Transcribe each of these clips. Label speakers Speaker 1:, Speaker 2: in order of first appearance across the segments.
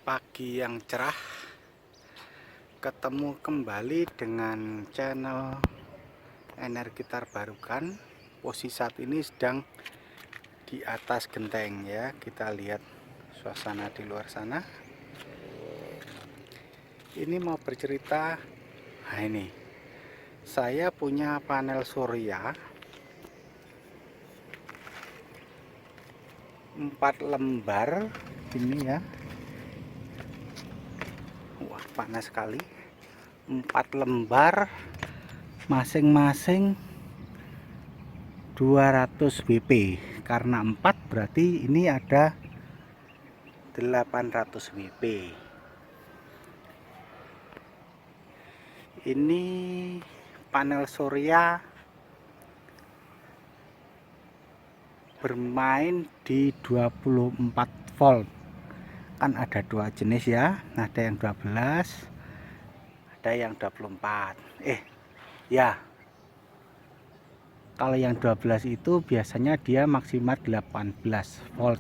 Speaker 1: Pagi yang cerah, ketemu kembali dengan channel energi terbarukan. Posisi saat ini sedang di atas genteng ya. Kita lihat suasana di luar sana. Ini mau bercerita. Nah, ini saya punya panel surya 4 lembar ini ya. Wah, panas sekali. 4 lembar, masing-masing 200 WP. Karena 4 berarti ini ada 800 WP. Ini panel surya bermain di 24 volt. Kan ada dua jenis ya, ada yang 12, ada yang 24. Ya, kalau yang 12 itu biasanya dia maksimal 18 volt.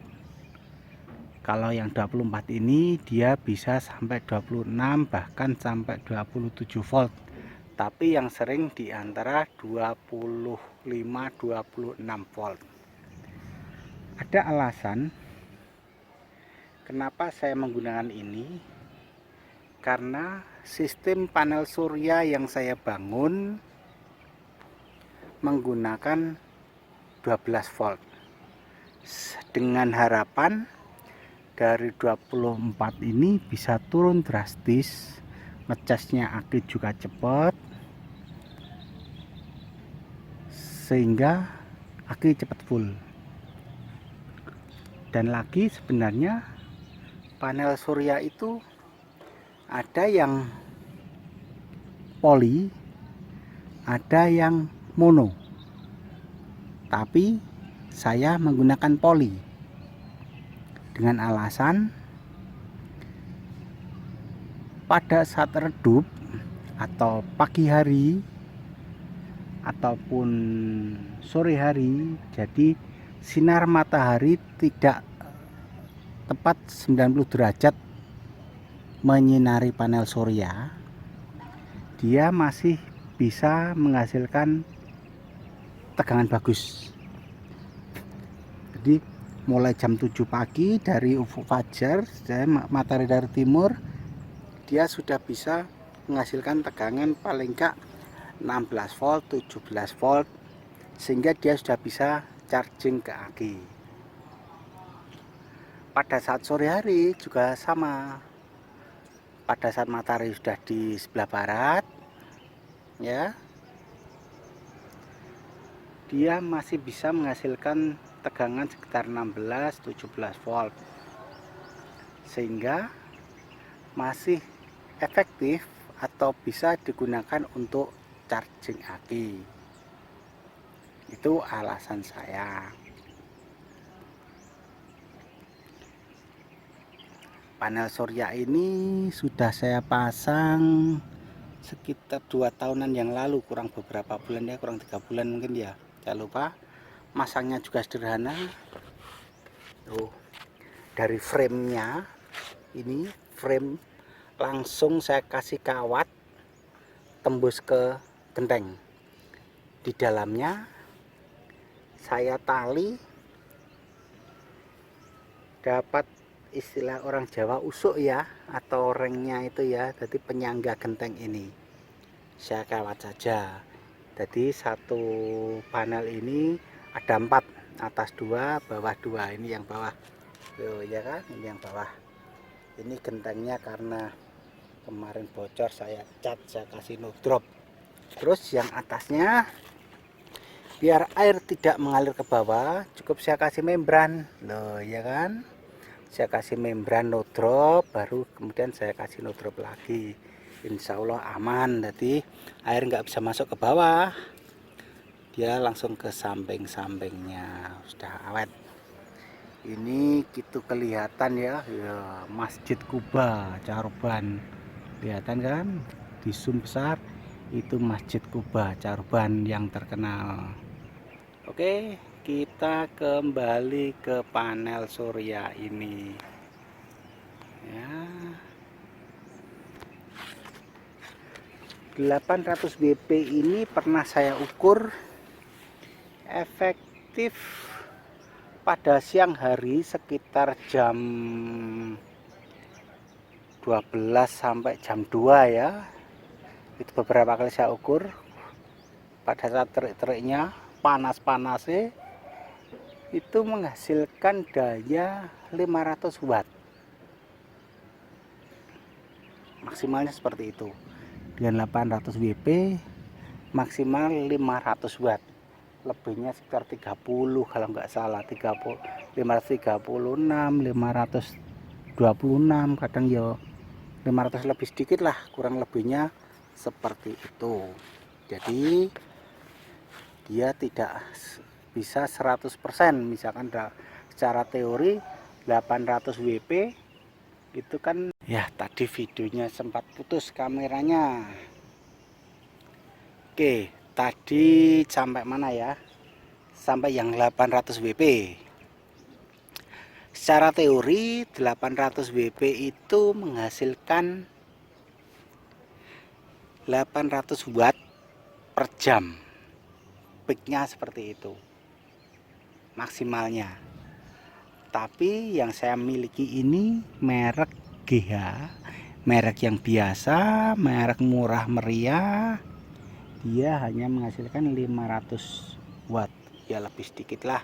Speaker 1: Kalau yang 24 ini dia bisa sampai 26 bahkan sampai 27 volt. Tapi yang sering di antara 25-26 volt. Ada alasan kenapa saya menggunakan ini, karena sistem panel surya yang saya bangun menggunakan 12 volt dengan harapan dari 24 ini bisa turun drastis, ngecasnya aki juga cepat sehingga aki cepat full. Dan lagi sebenarnya panel surya itu ada yang poli, ada yang mono. Tapi saya menggunakan poli dengan alasan pada saat redup atau pagi hari ataupun sore hari, jadi sinar matahari tidak tepat 90 derajat menyinari panel surya, dia masih bisa menghasilkan tegangan bagus. Jadi mulai jam 7 pagi dari ufuk fajar, matahari dari timur, dia sudah bisa menghasilkan tegangan paling enggak 16 volt, 17 volt, sehingga dia sudah bisa charging ke aki. Pada saat sore hari juga sama. Pada saat matahari sudah di sebelah barat, ya, dia masih bisa menghasilkan tegangan sekitar 16-17 volt, sehingga masih efektif atau bisa digunakan untuk charging aki. Itu alasan saya. Panel surya ini sudah saya pasang sekitar 2 tahunan yang lalu, kurang beberapa bulan ya, kurang 3 bulan mungkin ya, saya lupa. Masangnya juga sederhana. Dari framenya, ini frame langsung saya kasih kawat tembus ke genteng. Di dalamnya saya tali, dapat istilah orang Jawa usuk ya, atau rengnya itu ya, jadi penyangga genteng ini saya kawat saja. Jadi satu panel ini ada 4, atas 2, bawah 2. Ini yang bawah, tuh ya kan, ini yang bawah. Ini gentengnya karena kemarin bocor saya cat, saya kasih no drop. Terus yang atasnya biar air tidak mengalir ke bawah, cukup saya kasih membran loh ya kan. Saya kasih membran no drop, baru kemudian saya kasih no drop lagi. Insya Allah aman, jadi air nggak bisa masuk ke bawah, dia langsung ke samping-sampingnya, sudah awet. Ini gitu kelihatan ya, Masjid Kuba Caruban, kelihatan kan di zoom besar, itu Masjid Kuba Caruban yang terkenal. Oke, kita kembali ke panel surya ini ya. 800 WP ini pernah saya ukur efektif pada siang hari sekitar jam 12 sampai jam 2 ya. Itu beberapa kali saya ukur. Pada saat terik-teriknya, panas-panasnya, itu menghasilkan daya 500 watt. Maksimalnya seperti itu. Dengan 800 WP maksimal 500 watt. Lebihnya sekitar 30 kalau nggak salah, 30, 536, 526, kadang ya 500 lebih sedikit lah, kurang lebihnya seperti itu. Jadi dia tidak bisa 100%, misalkan secara teori 800 WP itu kan ya, tadi videonya sempat putus kameranya. Oke, tadi sampai mana ya? Sampai yang 800 WP. Secara teori 800 WP itu menghasilkan 800 watt per jam. Peaknya seperti itu, maksimalnya. Tapi yang saya miliki ini merek GH, merek yang biasa, merek murah meriah. Dia hanya menghasilkan 500 watt, ya lebih sedikit lah,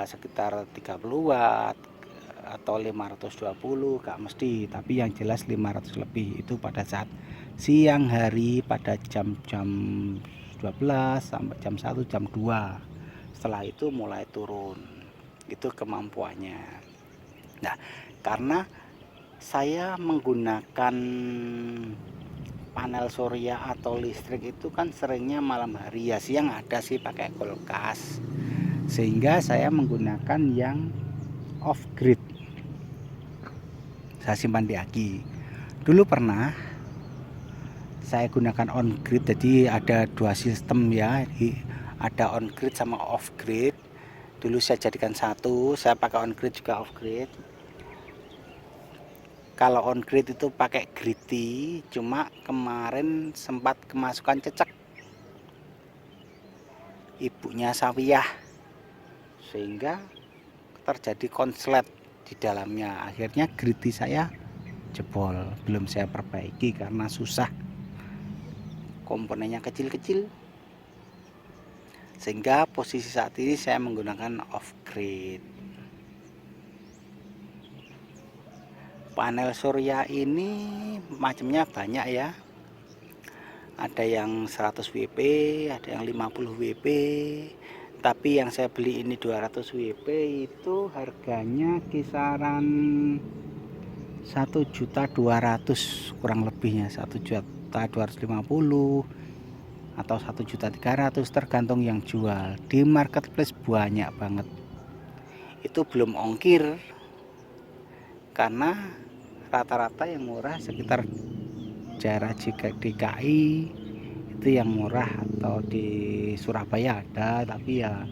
Speaker 1: sekitar 30 watt atau 520, gak mesti, tapi yang jelas 500 lebih. Itu pada saat siang hari, pada jam-jam 12 sampai jam 1, jam 2. Setelah itu mulai turun. Itu kemampuannya. Nah, karena saya menggunakan panel surya atau listrik itu kan seringnya malam hari, ya siang ada sih pakai kulkas, sehingga saya menggunakan yang off grid. Saya simpan di aki. Dulu pernah saya gunakan on grid, jadi ada dua sistem ya, ada on grid sama off grid. Dulu saya jadikan satu, saya pakai on grid juga off grid. Kalau on grid itu pakai gritty, cuma kemarin sempat kemasukan cecek, ibunya sawiyah, sehingga terjadi konslet di dalamnya. Akhirnya gritty saya jebol, belum saya perbaiki karena susah, komponennya kecil-kecil, sehingga posisi saat ini saya menggunakan off grid. Panel surya ini macamnya banyak ya, ada yang 100 WP, ada yang 50 WP, tapi yang saya beli ini 200 WP itu harganya kisaran 1.200.000 kurang lebihnya, 1.250.000 atau 1.300.000, tergantung yang jual. Di marketplace banyak banget. Itu belum ongkir, karena rata-rata yang murah sekitar daerah DKI itu yang murah, atau di Surabaya ada, tapi ya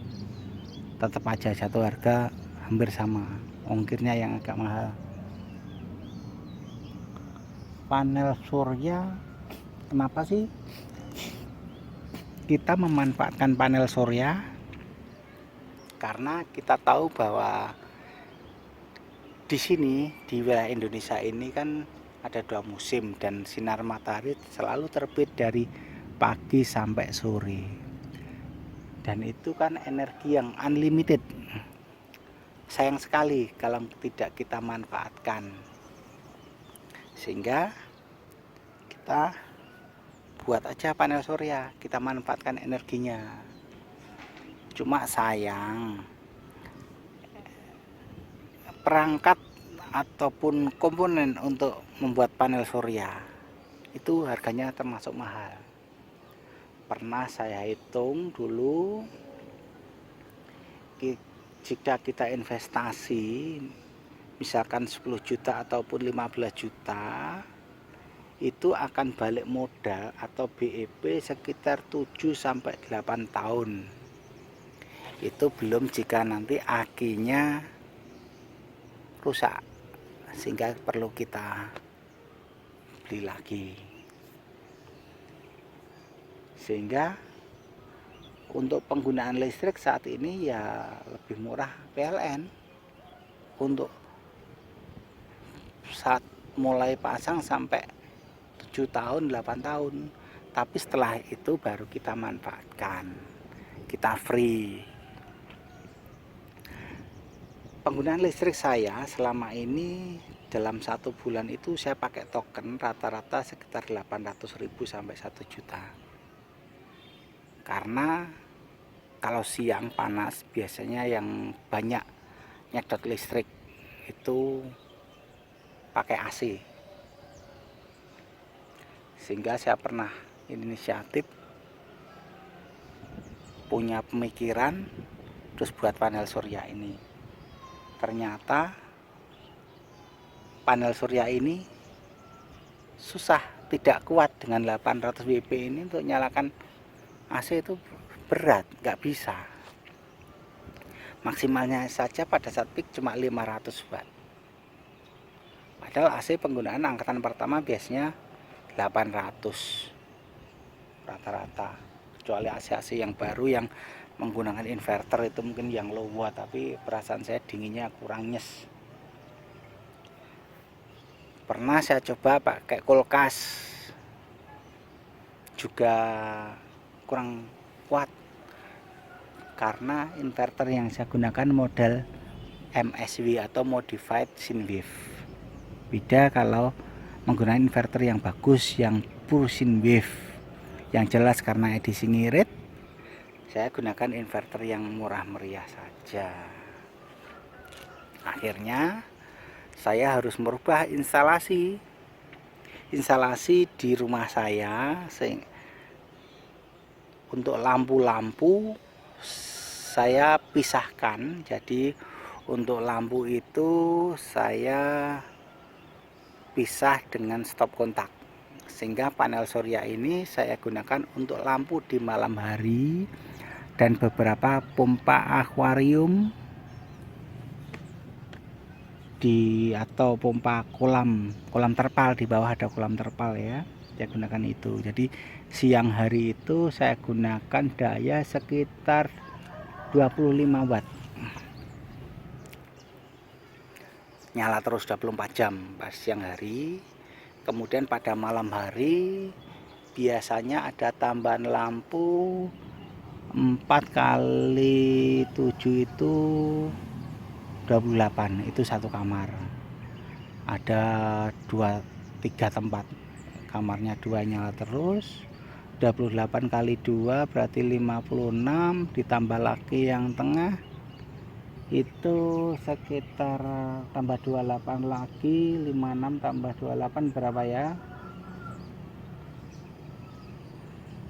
Speaker 1: tetap aja satu harga hampir sama, ongkirnya yang agak mahal. Panel surya, kenapa sih kita memanfaatkan panel surya? Karena kita tahu bahwa di sini, di wilayah Indonesia ini kan ada 2 musim, dan sinar matahari selalu terbit dari pagi sampai sore, dan itu kan energi yang unlimited. Sayang sekali kalau tidak kita manfaatkan, sehingga kita buat aja panel surya, kita manfaatkan energinya. Cuma sayang, perangkat ataupun komponen untuk membuat panel surya itu harganya termasuk mahal. Pernah saya hitung dulu, jika kita investasi misalkan 10 juta ataupun 15 juta, itu akan balik modal atau BEP sekitar 7-8 tahun. Itu belum jika nanti akinya rusak, sehingga perlu kita beli lagi. sehingga untuk penggunaan listrik saat ini ya lebih murah PLN untuk saat mulai pasang sampai 7 tahun 8 tahun, tapi setelah itu baru kita manfaatkan, kita free. Penggunaan listrik saya selama ini dalam 1 bulan itu saya pakai token rata-rata sekitar 800.000 sampai 1 juta. Karena kalau siang panas biasanya yang banyak nyedot listrik itu pakai AC. Sehingga saya pernah inisiatif punya pemikiran terus buat panel surya ini. Ternyata panel surya ini susah, tidak kuat dengan 800 WP ini untuk nyalakan AC itu berat, nggak bisa. Maksimalnya saja pada saat peak cuma 500 watt. Padahal AC penggunaan angkatan pertama biasanya 800 rata-rata. Kecuali AC-AC yang baru yang menggunakan inverter itu mungkin yang low watt, tapi perasaan saya dinginnya kurang nyes. Pernah saya coba pakai kulkas juga kurang kuat karena inverter yang saya gunakan model MSW atau modified sine wave. Beda kalau menggunakan inverter yang bagus, yang pure sine wave, yang jelas karena edisi ngirit. Saya gunakan inverter yang murah meriah saja. Akhirnya saya harus merubah instalasi di rumah saya. Untuk lampu-lampu saya pisahkan. Jadi untuk lampu itu saya pisah dengan stop kontak, sehingga panel surya ini saya gunakan untuk lampu di malam hari dan beberapa pompa akuarium atau pompa kolam terpal. Di bawah ada kolam terpal ya, saya gunakan itu. Jadi siang hari itu saya gunakan daya sekitar 25 watt, nyala terus 24 jam pas siang hari. Kemudian pada malam hari biasanya ada tambahan lampu 4 kali 7 itu 28, itu satu kamar. Ada 3 tempat, kamarnya 2 nyala terus. 28 kali 2 berarti 56, ditambah lagi yang tengah itu sekitar tambah 28 lagi, 56 tambah 28 berapa ya?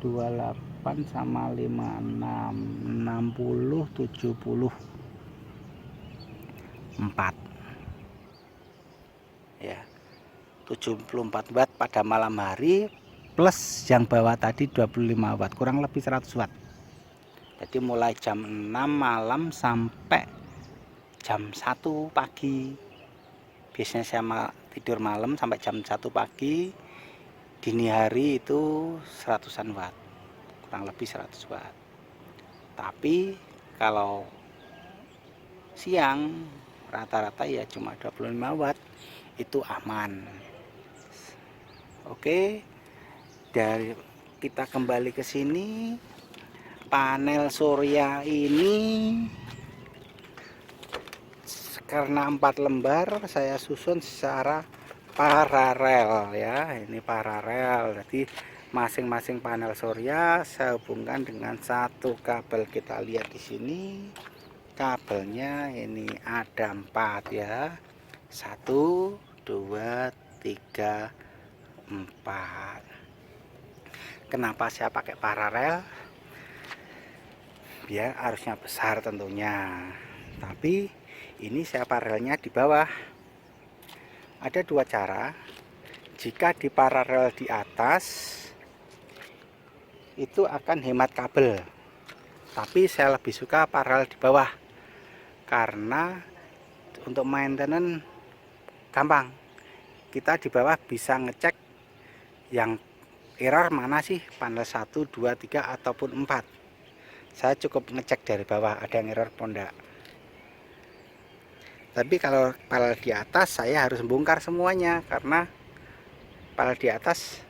Speaker 1: 28 sama 56, 60, 74 ya, 74 watt pada malam hari, plus yang bawah tadi 25 watt, kurang lebih 100 watt. Jadi mulai jam 6 malam sampai jam 1 pagi. Biasanya saya tidur malam sampai jam 1 pagi. Dini hari itu 100-an watt, kurang lebih 100 watt. Tapi kalau siang rata-rata ya cuma 25 watt, itu aman. Oke, dari kita kembali ke sini. Panel surya ini karena 4 lembar saya susun secara paralel ya, ini paralel. Jadi masing-masing panel surya saya hubungkan dengan satu kabel. Kita lihat di sini kabelnya ini ada 4 ya, 1 2 3 4. Kenapa saya pakai paralel? Biar arusnya besar tentunya, tapi ini saya paralelnya di bawah. Ada 2 cara. Jika di paralel di atas itu akan hemat kabel, tapi saya lebih suka paralel di bawah karena untuk maintenance gampang. Kita di bawah bisa ngecek yang error mana sih, panel 1, 2, 3 ataupun 4. Saya cukup ngecek dari bawah ada yang error apa enggak. Tapi kalau panel di atas saya harus bongkar semuanya, karena panel di atas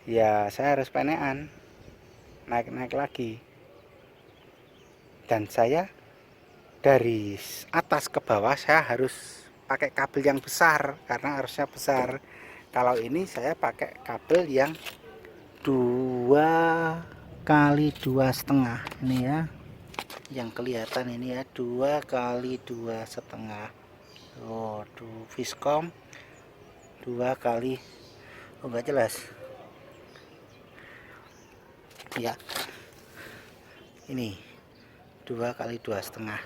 Speaker 1: ya saya harus penean naik-naik lagi. Dan saya dari atas ke bawah saya harus pakai kabel yang besar, karena harusnya besar. Kalau ini saya pakai kabel yang 2x2,5 ini ya, yang kelihatan ini ya, 2x2,5. Oh, tuh Viscom 2 kali, oh enggak jelas ya, ini 2x2,5,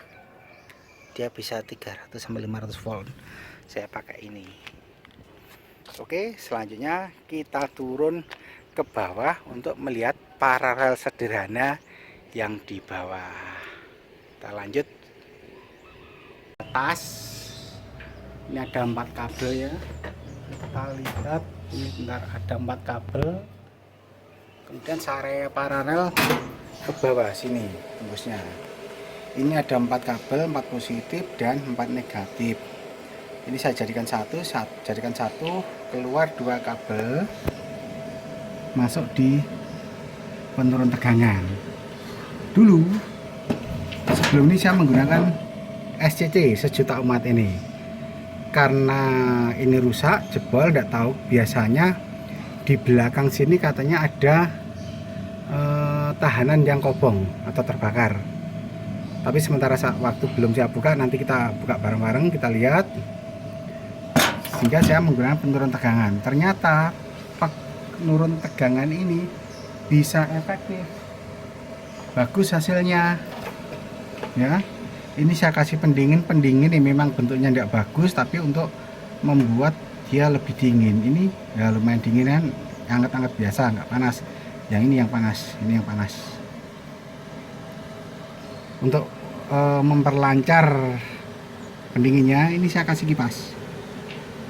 Speaker 1: dia bisa 300 sampai 500 volt. Saya pakai ini. Oke, selanjutnya kita turun ke bawah untuk melihat paralel sederhana yang di bawah. Kita lanjut atas. Ini ada 4 kabel ya, kita lihat ini, bentar, ada 4 kabel. Kemudian saya paralel ke bawah sini tembusnya. Ini ada 4 kabel, 4 positif dan 4 negatif. Ini saya jadikan satu, keluar 2 kabel masuk di penurun tegangan. Dulu sebelum ini saya menggunakan SCC sejuta umat ini, karena ini rusak jebol, tidak tahu, biasanya di belakang sini katanya ada tahanan yang kobong atau terbakar. Tapi sementara waktu belum saya buka, nanti kita buka bareng-bareng, kita lihat. Sehingga saya menggunakan penurun tegangan. Ternyata penurun tegangan ini bisa efektif, bagus hasilnya ya. Ini saya kasih pendingin ini memang bentuknya tidak bagus, tapi untuk membuat dia lebih dingin, ini ya lumayan dinginan, hangat-hangat biasa, nggak panas. Yang ini yang panas, ini yang panas. Untuk memperlancar pendinginnya, ini saya kasih kipas.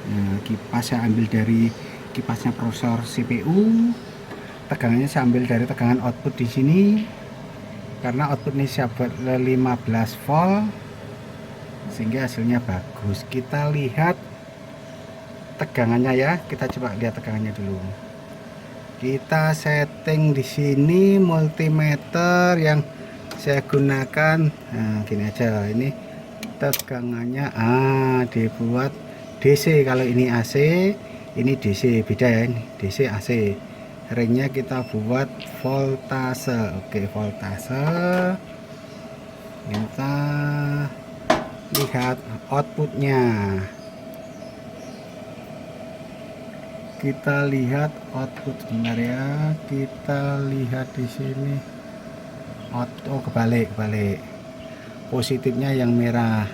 Speaker 1: Nah, kipas saya ambil dari kipasnya prosesor CPU. Tegangannya saya ambil dari tegangan output di sini, karena output ini saya buat 15 volt, sehingga hasilnya bagus. Kita lihat tegangannya ya, kita coba lihat tegangannya dulu. Kita setting di sini multimeter yang saya gunakan. Nah, gini aja, ini tegangannya dibuat DC. Kalau ini AC, ini DC, beda ya, ini DC AC. Ringnya kita buat voltase. Oke, voltase. Kita lihat outputnya. Kita lihat output sebentar ya. Kita lihat di sini. Oh, kebalik. Positifnya yang merah.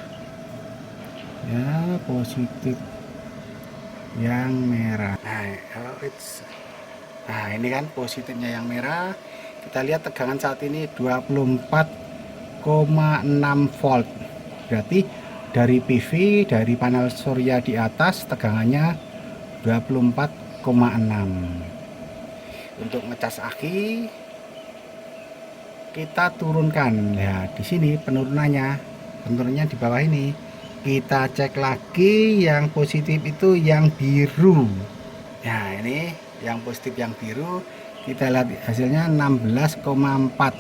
Speaker 1: Ya, positif yang merah. Nah, ini kan positifnya yang merah. Kita lihat tegangan saat ini 24,6 volt. Berarti dari PV, dari panel surya di atas, tegangannya 24,6. Untuk ngecas aki kita turunkan ya, di sini penurunannya di bawah ini. Kita cek lagi yang positif itu yang biru. Nah, ini yang positif yang biru, kita lihat hasilnya 16,4.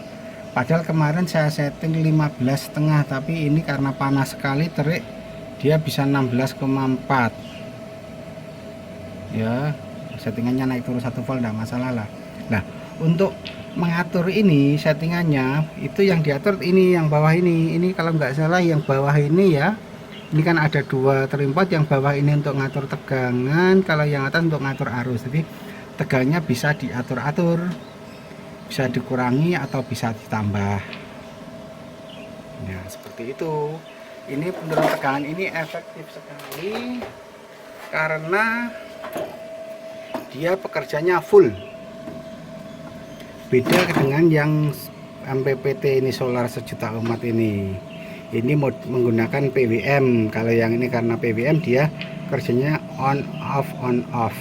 Speaker 1: Padahal kemarin saya setting 15,5, tapi ini karena panas sekali terik, dia bisa 16,4 ya. Settingannya naik turun 1 volt, enggak masalah lah. Nah, untuk mengatur ini settingannya, itu yang diatur ini yang bawah ini kalau nggak salah yang bawah ini ya. Ini kan ada 2 terimpot, yang bawah ini untuk ngatur tegangan, kalau yang atas untuk ngatur arus. Jadi tegangannya bisa diatur-atur, bisa dikurangi atau bisa ditambah ya, seperti itu. Ini penurun tegangan ini efektif sekali karena dia pekerjanya full, beda dengan yang MPPT ini solar sejuta umat ini menggunakan PWM. Kalau yang ini karena PWM dia kerjanya on off.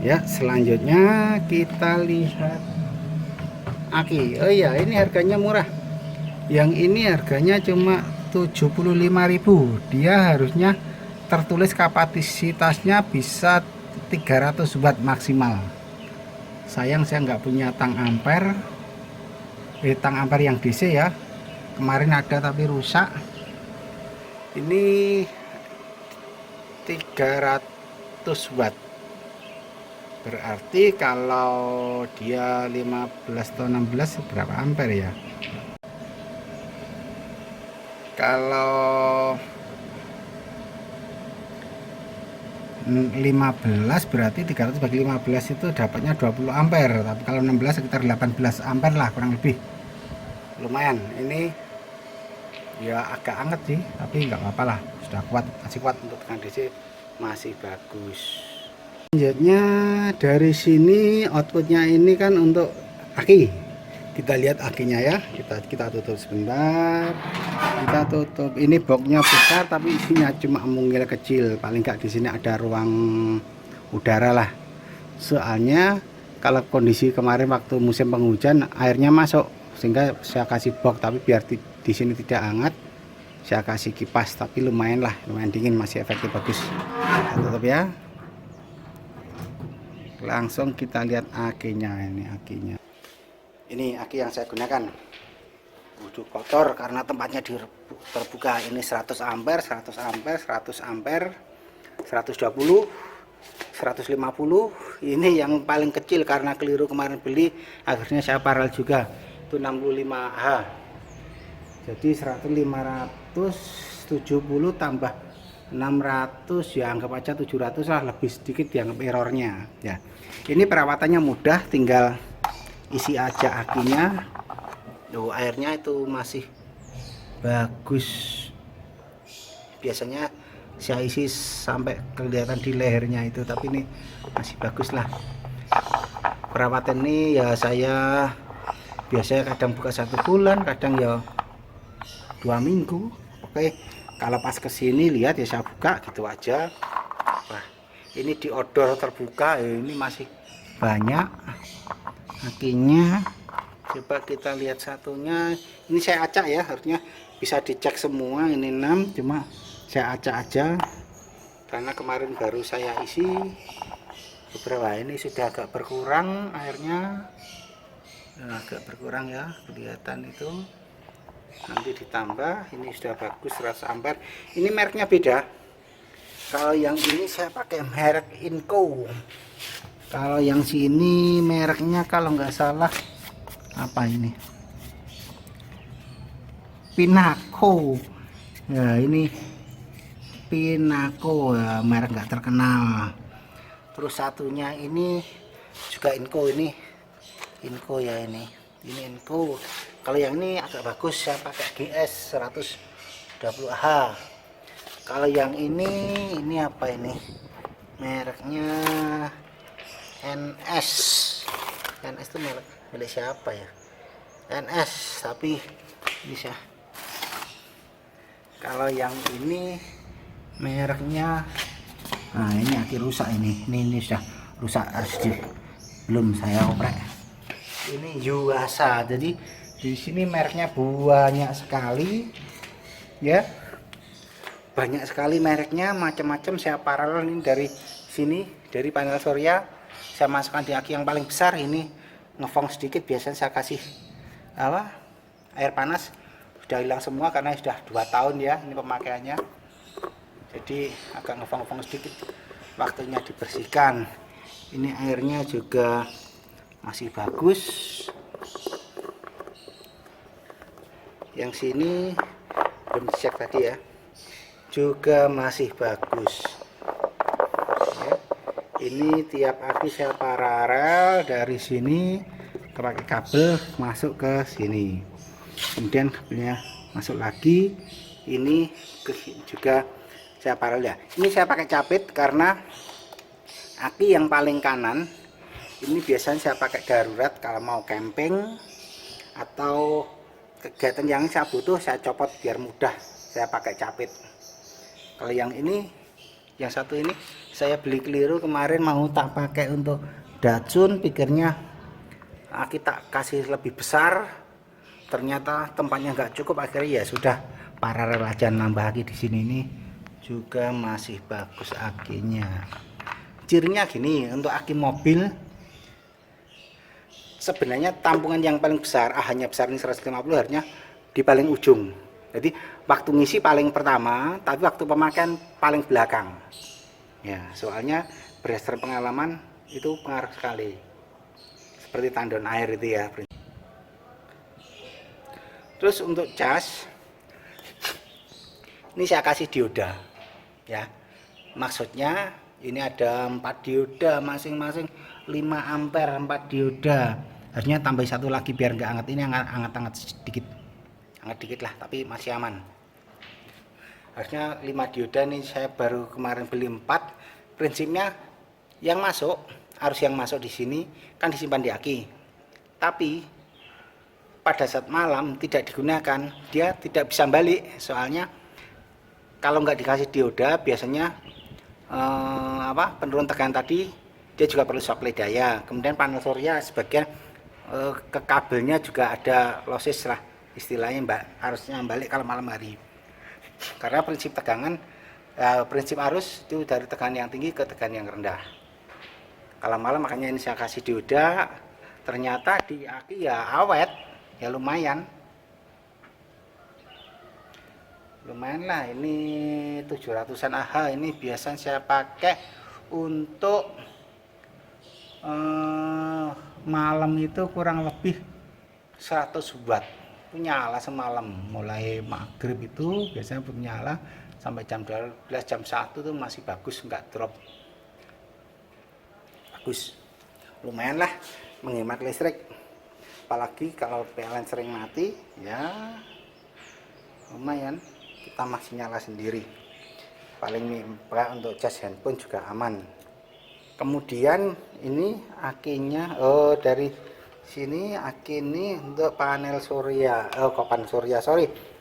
Speaker 1: Ya, selanjutnya kita lihat aki. Oh iya, ini harganya murah. Yang ini harganya cuma 75.000. Dia harusnya tertulis kapasitasnya bisa 300 watt maksimal. Sayang saya nggak punya tang ampere. Tang ampere yang DC ya. Kemarin ada tapi rusak. Ini 300 watt. Berarti kalau dia 15 atau 16 berapa ampere ya? Kalau 15 berarti 300 bagi 15 itu dapatnya 20 ampere. Tapi kalau 16 sekitar 18 ampere lah kurang lebih. Lumayan. Ini ya agak anget sih, tapi nggak apa-apa lah. Sudah kuat, masih kuat untuk tekan DC, masih bagus. Selanjutnya dari sini outputnya ini kan untuk aki. Kita lihat akinya ya. Kita tutup sebentar. Kita tutup. Ini boxnya besar tapi isinya cuma mungil kecil. Paling nggak di sini ada ruang udara lah. Soalnya kalau kondisi kemarin waktu musim penghujan airnya masuk, sehingga saya kasih box, tapi biar di sini tidak hangat saya kasih kipas, tapi lumayan lah, lumayan dingin, masih efektif bagus. Kita tutup ya. Langsung kita lihat akinya. Ini akinya, ini aki yang saya gunakan udah kotor karena tempatnya terbuka. Ini 100 ampere 100 ampere 100 ampere 120 150. Ini yang paling kecil karena keliru kemarin beli, akhirnya saya paralel juga. Itu 65H, jadi 570 tambah 600 ya, anggap aja 700 lah, lebih sedikit dianggap errornya ya. Ini perawatannya mudah, tinggal isi aja akinya. Tuh, airnya itu masih bagus. Biasanya saya isi sampai kelihatan di lehernya itu, tapi ini masih bagus lah. Perawatan ini ya saya biasanya kadang buka 1 bulan, kadang ya 2 minggu. Oke, kalau pas kesini lihat ya saya buka gitu aja. Wah, ini di odor terbuka, ini masih banyak akinya. Coba kita lihat satunya. Ini saya acak ya, harusnya bisa dicek semua. Ini 6, cuma saya acak aja karena kemarin baru saya isi beberapa. Ini sudah agak berkurang airnya, agak berkurang ya, kelihatan itu. Nanti ditambah. Ini sudah bagus 100 ampere. Ini mereknya beda. Kalau yang ini saya pakai merek Inco. Kalau yang sini mereknya kalau nggak salah apa ini, Pinaco ya. Ini Pinaco ya, merek nggak terkenal. Terus satunya ini juga Inco. Ini Inco ya, ini Inco. Kalau yang ini agak bagus, saya pakai GS 120H. Kalau yang ini apa ini, mereknya NS. NS itu milik siapa ya, NS, tapi bisa. Kalau yang ini mereknya, nah ini akhir rusak. Ini sudah rusak, belum saya oprek. Ini Yuasa. Jadi di sini mereknya banyak sekali ya, banyak sekali mereknya, macam-macam. Saya paralel ini dari sini, dari panel surya saya masukkan di aki yang paling besar. Ini ngefong sedikit, biasanya saya kasih apa, air panas. Sudah hilang semua karena sudah 2 tahun ya ini pemakaiannya, jadi agak ngefong-ngefong sedikit, waktunya dibersihkan. Ini airnya juga masih bagus. Yang sini belum dicek tadi ya, juga masih bagus ya. Ini tiap aki saya paralel dari sini, pakai kabel masuk ke sini, kemudian kabelnya masuk lagi. Ini juga saya paralel ya. Ini saya pakai capit karena aki yang paling kanan ini biasanya saya pakai darurat kalau mau camping atau kegiatan yang saya butuh, saya copot biar mudah, saya pakai capit. Kalau yang ini, yang satu ini saya beli keliru kemarin, mau tak pakai untuk Datsun, pikirnya aki tak kasih lebih besar, ternyata tempatnya nggak cukup, akhirnya ya sudah paralel aja, nambah aki di sini. Ini juga masih bagus akinya. Cirinya gini, untuk aki mobil sebenarnya tampungan yang paling besar, hanya besar ini 150, harusnya di paling ujung. Jadi waktu ngisi paling pertama, tapi waktu pemakaian paling belakang. Ya, soalnya berdasarkan pengalaman itu pengaruh sekali. Seperti tandon air itu ya. Terus untuk cas, ini saya kasih dioda. Ya. Maksudnya ini ada 4 dioda, masing-masing 5 ampere, 4 dioda. Harusnya tambah satu lagi biar nggak hangat. Ini hangat-hangat sedikit. Hangat dikit lah, tapi masih aman. Harusnya 5 dioda, nih saya baru kemarin beli 4. Prinsipnya yang masuk, arus yang masuk di sini kan disimpan di aki. Tapi pada saat malam tidak digunakan, dia tidak bisa balik. Soalnya kalau nggak dikasih dioda, biasanya penurun tegangan tadi dia juga perlu suplai daya. Kemudian panel surya sebagian ke kabelnya juga ada losses lah istilahnya, harusnya balik kalau malam hari. Karena prinsip tegangan, prinsip arus itu dari tegangan yang tinggi ke tegangan yang rendah. Kalau malam makanya ini saya kasih dioda, ternyata di aki ya awet, ya lumayan lah. Ini 700-an Ah, ini biasanya saya pakai untuk malam itu kurang lebih 100 watt. Itu nyala semalam, mulai maghrib itu biasanya nyala sampai jam 12, jam 1 tuh masih bagus, nggak drop. Bagus, lumayan lah menghemat listrik. Apalagi kalau PLN sering mati, ya lumayan, kita masih nyala sendiri. Paling murah untuk cas handphone juga aman. Kemudian ini akinya, dari sini aki ini untuk panel surya, kopan surya,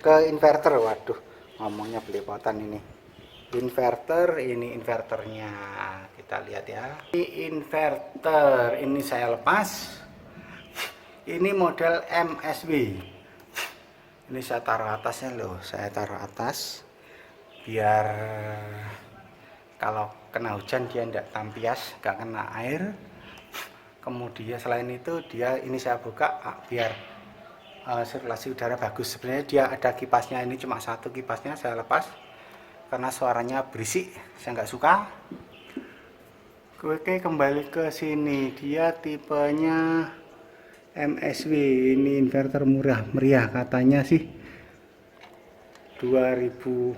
Speaker 1: ke inverter. Waduh, ngomongnya belepotan ini. Inverter, ini inverternya, kita lihat ya. Ini inverter, ini saya lepas. Ini model MSW. Ini saya taruh atasnya loh, saya taruh atas biar kalau kena hujan dia tidak tampias, nggak kena air. Kemudian selain itu dia ini saya buka biar sirkulasi udara bagus. Sebenarnya dia ada kipasnya, ini cuma satu kipasnya saya lepas karena suaranya berisik, saya nggak suka. Oke, kembali ke sini, dia tipenya MSW. Ini inverter murah meriah, katanya sih 2000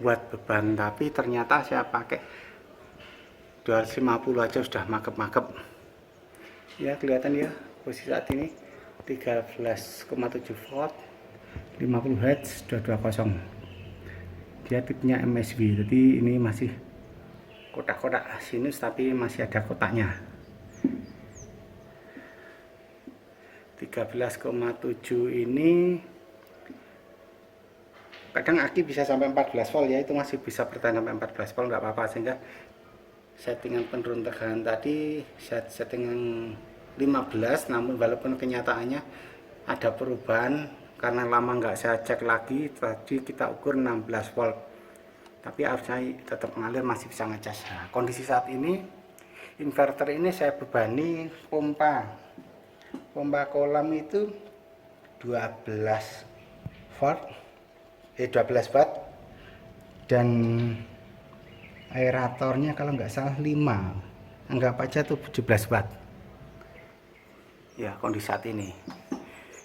Speaker 1: watt beban, tapi ternyata saya pakai 250 aja sudah makep-makep ya. Kelihatan ya posisi saat ini 13,7 volt, 50 Hz, 220. Dia tipenya MSW, jadi ini masih kotak-kotak sinus tapi masih ada kotaknya. 13,7 ini kadang aki bisa sampai 14 volt ya, itu masih bisa bertahan sampai 14 volt, nggak apa-apa. Sehingga settingan penurun tegangan tadi settingan 15, namun walaupun kenyataannya ada perubahan karena lama nggak saya cek lagi, tadi kita ukur 16 volt, tapi harusnya tetap mengalir, masih bisa ngecas. Nah, kondisi saat ini inverter ini saya bebani pompa kolam itu 12 watt, dan aeratornya kalau nggak salah 5, anggap aja tuh 17 watt ya. Kondisi saat ini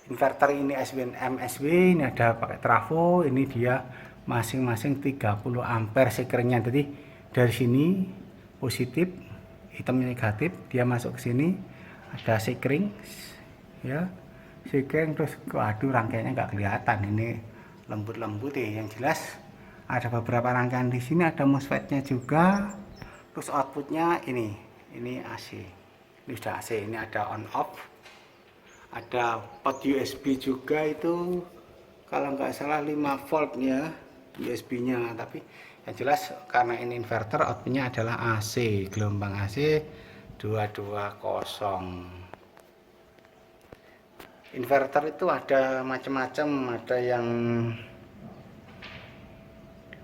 Speaker 1: inverter ini MSW, ini ada pakai trafo, ini dia masing-masing 30 ampere sekernya. Jadi dari sini positif, hitam negatif, dia masuk ke sini ada sekring ya, sekring. Terus waduh, rangkaiannya nggak kelihatan, ini lembut-lembut ya. Yang jelas ada beberapa rangkaian di sini, ada MOSFET-nya juga. Terus outputnya ini AC, ini sudah AC, ini ada on off, ada port USB juga, itu kalau nggak salah 5 volt ya. USB-nya. Tapi yang jelas karena ini inverter, outputnya adalah AC, gelombang AC 220. Inverter itu ada macam-macam, ada yang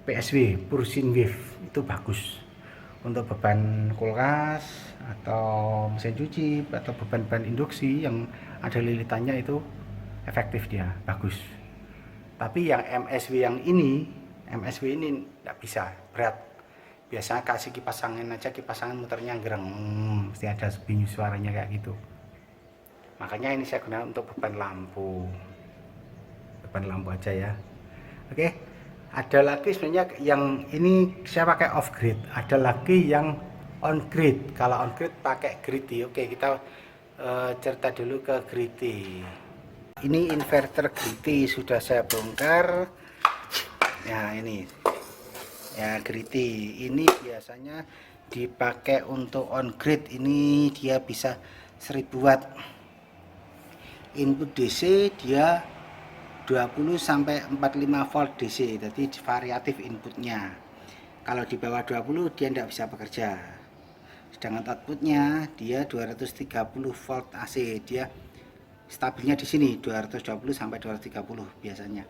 Speaker 1: PSW, Pulsing Wave, itu bagus untuk beban kulkas atau mesin cuci atau beban-beban induksi yang ada lilitannya, itu efektif, dia bagus. Tapi yang MSW ini tidak bisa, berat. Biasanya kasih kipas angin aja, kipas angin muternya gereng, mesti ada bunyi suaranya kayak gitu. Makanya ini saya gunakan untuk beban lampu aja ya. Oke, ada lagi sebenarnya yang ini saya pakai off grid, ada lagi yang on grid. Kalau on grid pakai griddy. Oke, kita cerita dulu ke griddy. Ini inverter griddy sudah saya bongkar ya. Ini ya, griddy ini biasanya dipakai untuk on grid. Ini dia bisa 1000 watt. Input DC dia 20 sampai 45 volt DC, jadi variatif inputnya. Kalau di bawah 20 dia tidak bisa bekerja. Sedangkan outputnya dia 230 volt AC, dia stabilnya di sini 220 sampai 230 biasanya.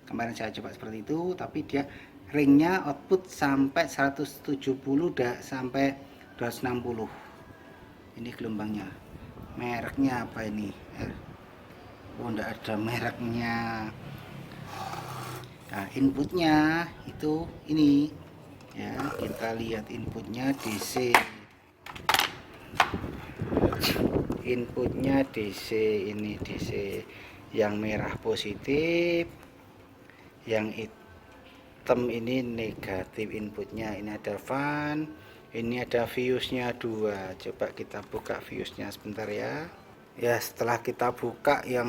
Speaker 1: Kemarin saya coba seperti itu, tapi dia ringnya output sampai 170 sampai 260. Ini gelombangnya. Mereknya apa ini? Oh, enggak ada mereknya. Nah, inputnya itu ini ya, kita lihat inputnya DC. Inputnya DC, ini DC. Yang merah positif, yang hitam ini negatif inputnya. Ini ada fan, ini ada fuse-nya 2. Coba kita buka fuse-nya sebentar ya. Ya, setelah kita buka, yang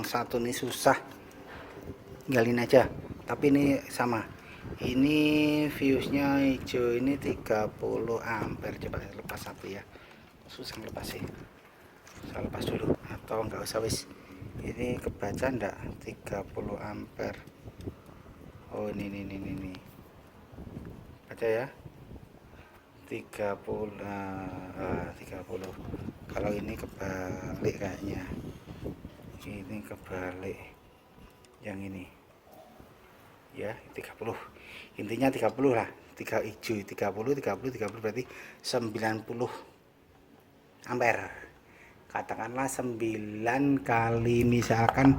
Speaker 1: satu ini susah, tinggalin aja. Tapi ini sama, ini fuse-nya hijau, ini 30 ampere. Coba lepas satu ya, susah lepas sih. Saya lepas dulu atau enggak usah, wis. Ini kebaca enggak 30 ampere? Oh, ini baca ya, 30. 30. Kalau ini kebalik kayaknya, ini kebalik yang ini ya, 30. Intinya 30 lah, 3 hijau 30 berarti 90 ampere. Katakanlah 9 kali, misalkan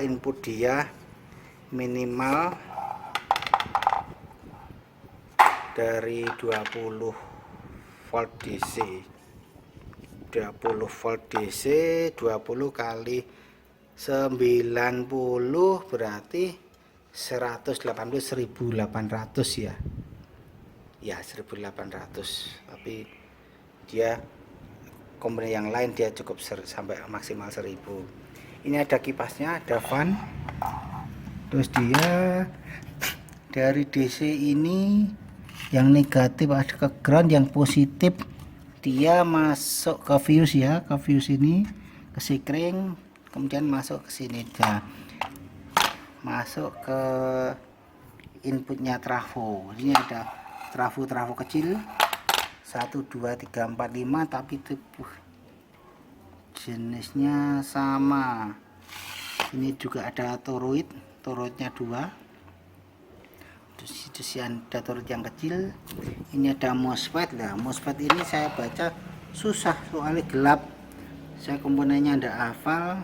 Speaker 1: input dia minimal dari 20 volt DC. 20 volt DC 20 kali 90 berarti 180, 1800 ya. Ya, 1800. Tapi dia komponen yang lain dia cukup sampai maksimal 1000. Ini ada kipasnya, ada fan. Terus dia dari DC ini yang negatif ada ke ground, yang positif dia masuk ke fuse ya, ke fuse ini, ke sikring, kemudian masuk ke sini. Nah, masuk ke inputnya trafo. Ini ada trafo kecil 1 2 3 4 5, tapi tipe jenisnya sama. Ini juga ada toroidnya 2. Terus ada toroid yang kecil. Ini ada MOSFET. Nah, MOSFET ini saya baca susah soalnya gelap, saya komponennya tidak hafal.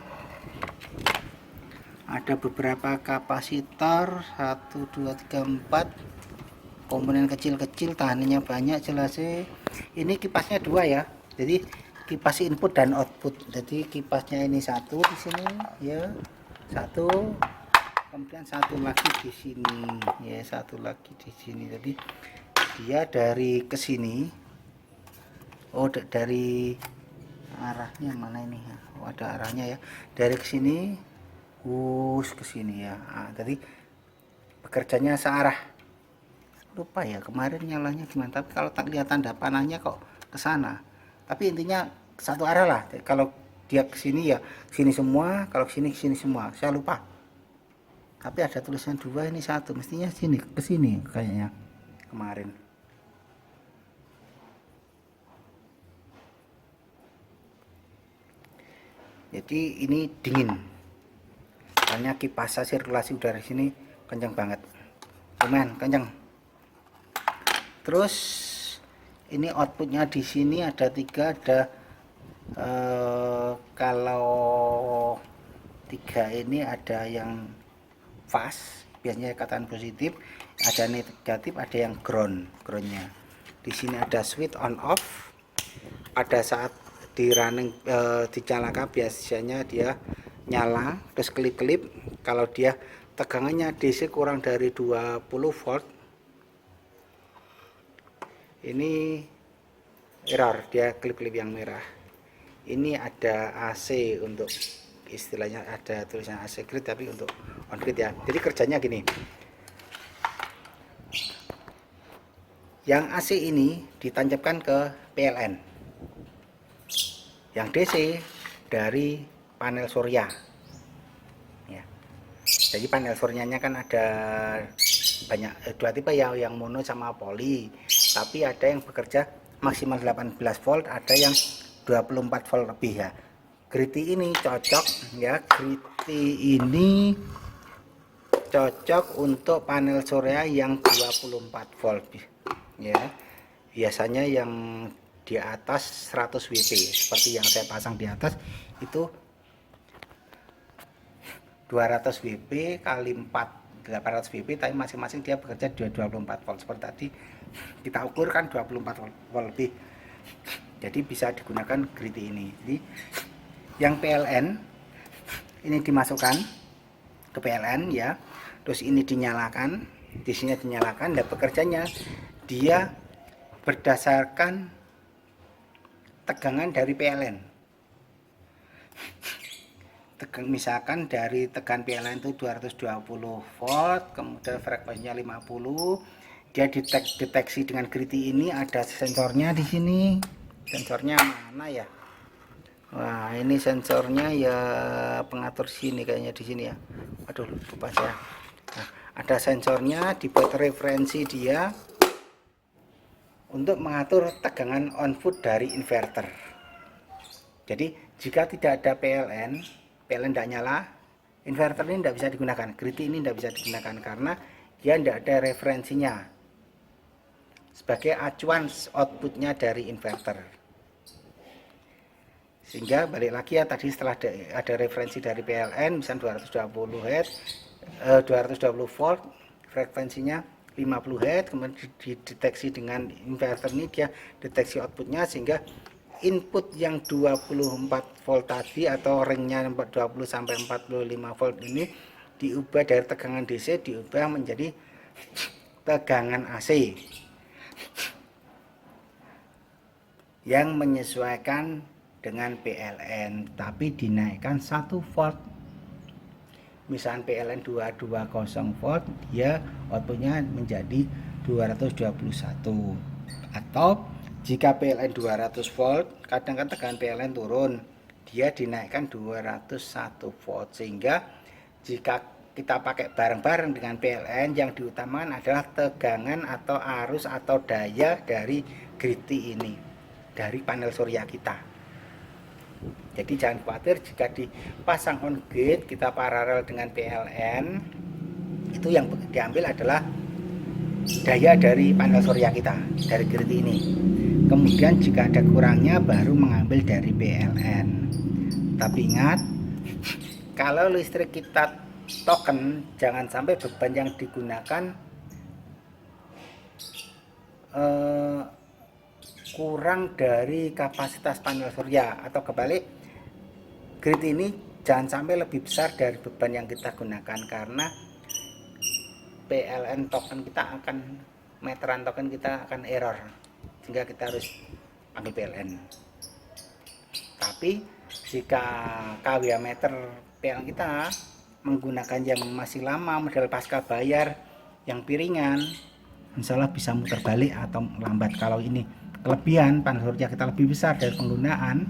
Speaker 1: Ada beberapa kapasitor 1 2 3 4, komponen kecil-kecil, tahanannya banyak jelasnya. Ini kipasnya 2 ya, jadi kipas input dan output. Jadi kipasnya ini satu di sini ya, satu, kemudian satu lagi di sini ya, satu lagi di sini. Jadi dia dari ke sini, oh dari arahnya mana ini ya? Oh, ada arahnya ya, dari ke sini ke sini ya. Nah, jadi bekerjanya searah. Lupa ya kemarin nyalanya gimana, tapi kalau tak lihat tanda panahnya kok ke sana. Tapi intinya satu arah lah. Kalau dia ke sini ya sini semua, kalau ke sini semua. Saya lupa. tapi ada tulisan 2, ini 1, mestinya sini ke sini kayaknya kemarin. Jadi ini dingin, karena kipas sirkulasi udara di sini kencang banget, lumayan kencang. Terus ini outputnya di sini ada 3, ada kalau 3 ini ada yang fast, biasanya ikatan positif, ada negatif, ada yang groundnya. Di sini ada switch on off. Pada saat di running dinyalakan biasanya dia nyala, terus kelip-kelip. Kalau dia tegangannya DC kurang dari 20 volt, ini error, dia kelip-kelip yang merah. Ini ada AC, untuk istilahnya ada tulisan AC grid tapi untuk on grid ya. Jadi kerjanya gini, yang AC ini ditancapkan ke PLN, yang DC dari panel surya ya. Jadi panel suryanya kan ada banyak, 2 tipe ya, yang mono sama poli, tapi ada yang bekerja maksimal 18 volt, ada yang 24 volt lebih ya. Griti ini cocok ya, Griti ini cocok untuk panel surya yang 24 volt ya. Biasanya yang di atas 100 WP seperti yang saya pasang di atas itu 200 WP kali 4, 800 WP, tapi masing-masing dia bekerja 24 volt. Seperti tadi kita ukur kan 24 volt lebih, jadi bisa digunakan Griti ini. Jadi yang PLN ini dimasukkan ke PLN ya, terus ini dinyalakan, di sini dinyalakan, dan bekerjanya dia berdasarkan tegangan dari PLN. Misalkan dari tegangan PLN itu 220 volt, kemudian frekuensinya 50, dia deteksi dengan Griti ini. Ada sensornya di sini. Sensornya mana ya? Wah, ini sensornya ya, pengatur sini kayaknya, di sini ya. Aduh, lupa saya. Nah, ada sensornya, dibuat referensi dia untuk mengatur tegangan output dari inverter. Jadi jika tidak ada PLN tidak nyala, inverter ini tidak bisa digunakan, Griti ini tidak bisa digunakan, karena dia tidak ada referensinya sebagai acuan outputnya dari inverter. Sehingga balik lagi ya, tadi setelah ada referensi dari PLN misalnya 220 Hz, 220 volt, frekuensinya 50 Hz, kemudian dideteksi dengan inverter ini, dia deteksi outputnya, sehingga input yang 24 volt tadi atau ringnya 20 sampai 45 volt ini diubah dari tegangan DC, diubah menjadi tegangan AC yang menyesuaikan dengan PLN, tapi dinaikkan 1 volt. Misalnya PLN 220 volt, dia outputnya menjadi 221. Atau jika PLN 200 volt, kadang kan tegangan PLN turun, dia dinaikkan 201 volt. Sehingga jika kita pakai bareng-bareng dengan PLN, yang diutamakan adalah tegangan atau arus atau daya dari Griti ini, dari panel surya kita. Jadi jangan khawatir jika dipasang on grid, kita paralel dengan PLN, itu yang diambil adalah daya dari panel surya kita, dari Griti ini. Kemudian jika ada kurangnya baru mengambil dari PLN. Tapi ingat, kalau listrik kita token, jangan sampai beban yang digunakan kurang dari kapasitas panel surya, atau kebalik, grid ini jangan sampai lebih besar dari beban yang kita gunakan, karena PLN token kita akan, meteran token kita akan error, sehingga kita harus ambil PLN. Tapi jika kWh meter PLN kita menggunakan yang masih lama, model pasca bayar yang piringan, insya Allah bisa muter balik atau lambat. Kalau ini kelebihan panel surya kita lebih besar dari penggunaan,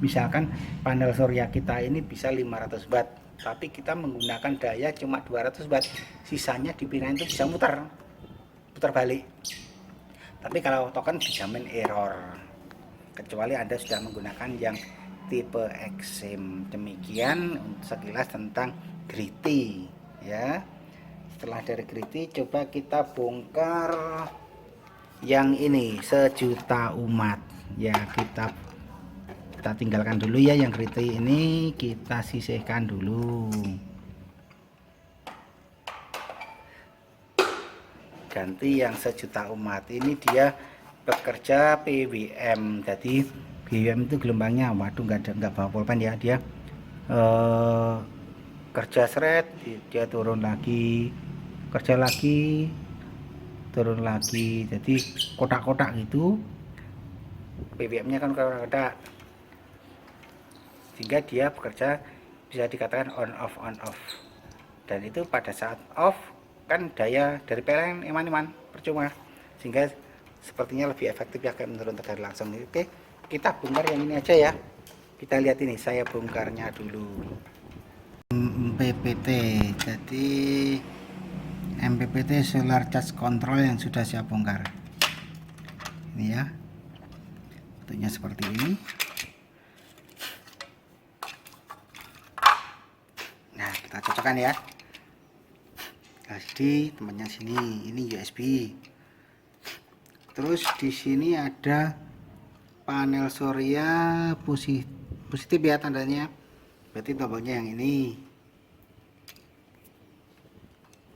Speaker 1: misalkan panel surya kita ini bisa 500 watt, tapi kita menggunakan daya cuma 200 watt, sisanya dipindahin itu bisa putar balik. Tapi kalau token dijamin error, kecuali Anda sudah menggunakan yang tipe Exim. Demikian sekilas tentang Gritty ya. Setelah dari Gritty, coba kita bongkar yang ini, sejuta umat ya. Kita tinggalkan dulu ya, yang Gritty ini kita sisihkan dulu. Ganti yang sejuta umat. Ini dia bekerja PWM, jadi PWM itu gelombangnya, waduh nggak bawa pulpen ya, dia kerja seret, dia turun lagi, kerja lagi, turun lagi, jadi kotak-kotak gitu. PWM nya kan kotak-kotak, sehingga dia bekerja bisa dikatakan on off. Dan itu pada saat off kan daya dari PLN iman percuma, sehingga sepertinya lebih efektif ya menurun tegangan langsung. Oke, kita bongkar yang ini aja ya. Kita lihat ini, saya bongkarnya dulu. MPPT, jadi MPPT solar charge control yang sudah saya bongkar ini ya, bentuknya seperti ini. Nah, kita cocokkan ya. Di tempatnya sini, ini USB. Terus di sini ada panel surya positif ya tandanya, berarti tombolnya yang ini.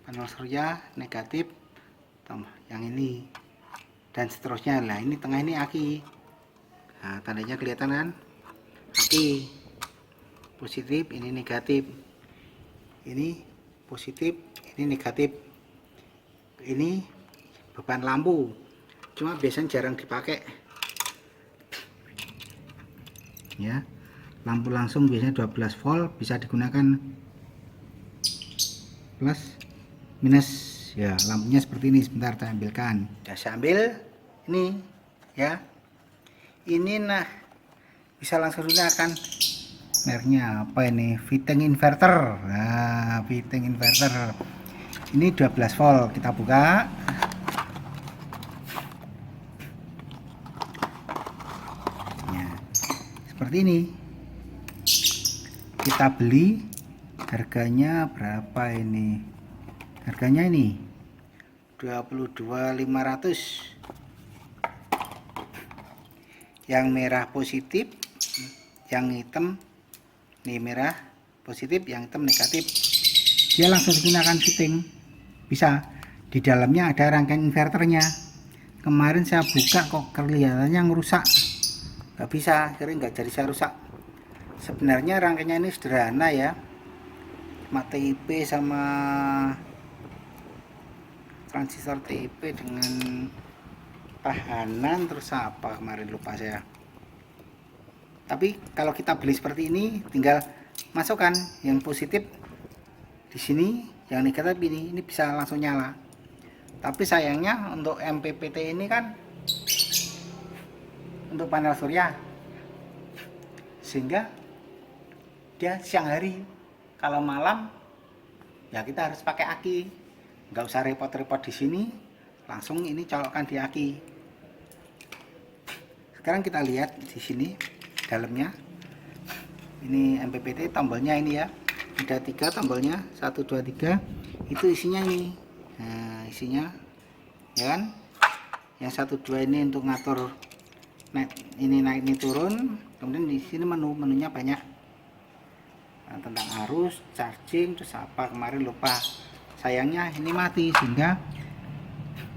Speaker 1: Panel surya negatif, tombol yang ini, dan seterusnya. Nah, ini tengah ini aki. Nah, tandanya kelihatan kan, aki positif, ini negatif, ini positif, ini negatif. Ini beban lampu, cuma biasanya jarang dipakai ya. Lampu langsung biasanya 12 volt, bisa digunakan plus minus ya. Lampunya seperti ini, sebentar saya ambilkan ya, saya ambil ini ya. Ini nah, bisa langsung digunakan. Mereknya apa ini? Fitting inverter. Nah, fitting inverter ini 12 volt. Kita buka. Ya, seperti ini. Kita beli, harganya berapa ini? Harganya ini 22.500. Yang merah positif, yang hitam ini merah positif, yang hitam negatif. Dia langsung digunakan fitting, bisa. Di dalamnya ada rangkaian inverternya. Kemarin saya buka kok kelihatannya ngerusak, nggak bisa, kering nggak jadi saya rusak. Sebenarnya rangkaiannya ini sederhana ya, cuma TIP sama transistor TIP dengan tahanan, terus apa kemarin lupa saya. Tapi kalau kita beli seperti ini, tinggal masukkan yang positif di sini, yang negatif ini bisa langsung nyala. Tapi sayangnya untuk MPPT ini kan untuk panel surya, sehingga dia siang hari. Kalau malam ya kita harus pakai aki, nggak usah repot-repot di sini, langsung ini colokkan di aki. Sekarang kita lihat di sini dalamnya. Ini MPPT, tombolnya ini ya, ada 3 tombolnya, 1 2 3. Itu isinya ini. Nah, isinya ya kan, yang 1 2 ini untuk ngatur naik ini turun. Kemudian di sini menunya banyak. Nah, tentang arus, charging, terus apa kemarin lupa. Sayangnya ini mati, sehingga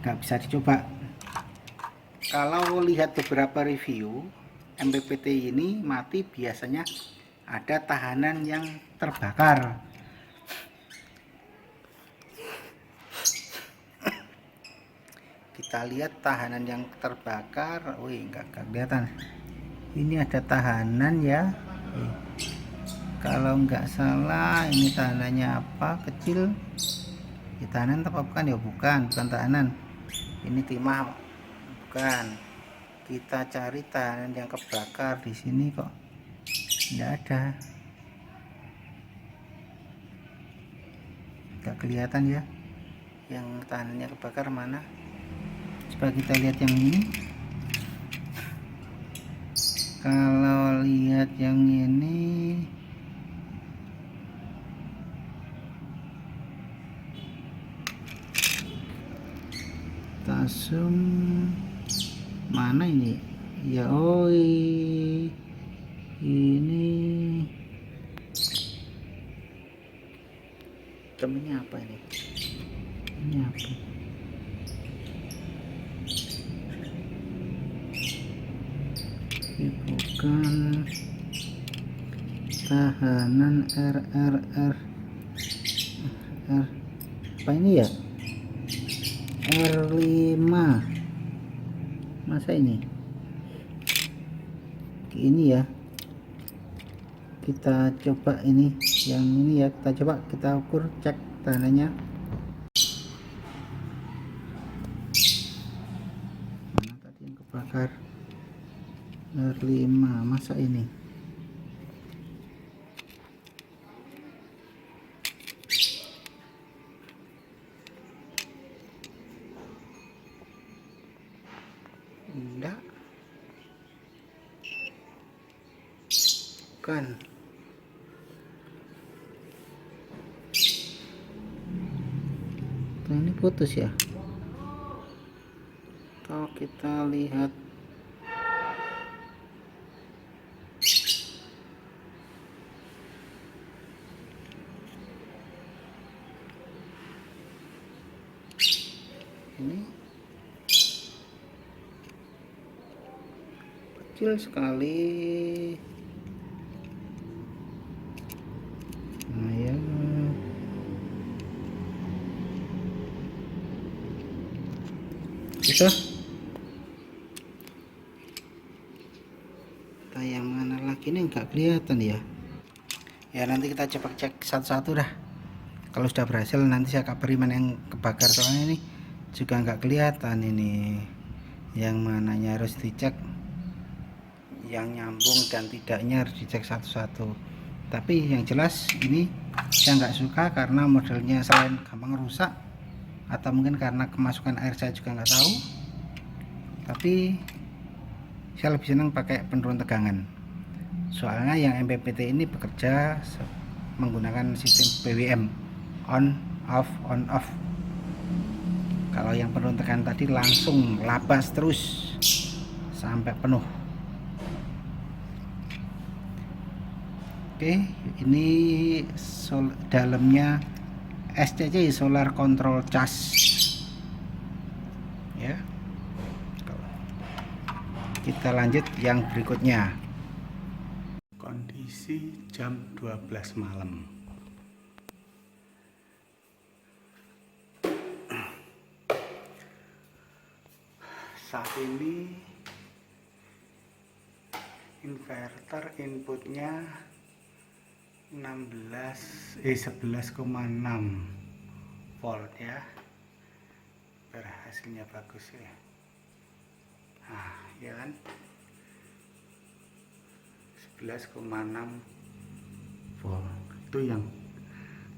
Speaker 1: nggak bisa dicoba. Kalau lihat beberapa review, MPPT ini mati biasanya ada tahanan yang terbakar. Kita lihat tahanan yang terbakar. Wih, nggak kelihatan. Ini ada tahanan ya. Kalau nggak salah ini tahanannya apa, kecil. Ini tahanan apa bukan ya? Bukan tahanan. Ini timah, bukan. Kita cari tahanan yang kebakar di sini kok nggak ada. gak kelihatan ya yang tahanannya kebakar mana. Coba kita lihat yang ini. Kalau lihat yang ini kita zoom mana ini ya. Oh ini temennya apa ini apa ini? Bukan tahanan RRR apa ini ya, R5 masa ini ya. Kita coba ini yang ini ya, kita coba kita ukur, cek tahanannya mana tadi yang kebakar. R5 masa ini enggak, bukan. Nah, ini putus ya. Kalau kita lihat ini kecil sekali. Nah ya, bisa kita yang mana lagi ini nggak kelihatan ya. Ya nanti kita coba cek satu-satu dah. Kalau sudah berhasil nanti saya kabari mana yang kebakar, soalnya ini juga nggak kelihatan ini yang mananya, harus dicek yang nyambung dan tidaknya harus dicek satu-satu. Tapi yang jelas ini saya nggak suka karena modelnya selain gampang rusak atau mungkin karena kemasukan air saya juga nggak tahu, tapi saya lebih senang pakai penurun tegangan. Soalnya yang MPPT ini bekerja menggunakan sistem PWM, on off. Kalau yang penurun tekanan tadi langsung labas terus sampai penuh. Oke, ini dalamnya SCC, Solar Control Charge ya. Kita lanjut yang berikutnya. Kondisi jam 12 malam. Saat ini inverter inputnya 11,6 volt ya. Berhasilnya bagus ya. Nah, ya kan? 11,6 volt itu yang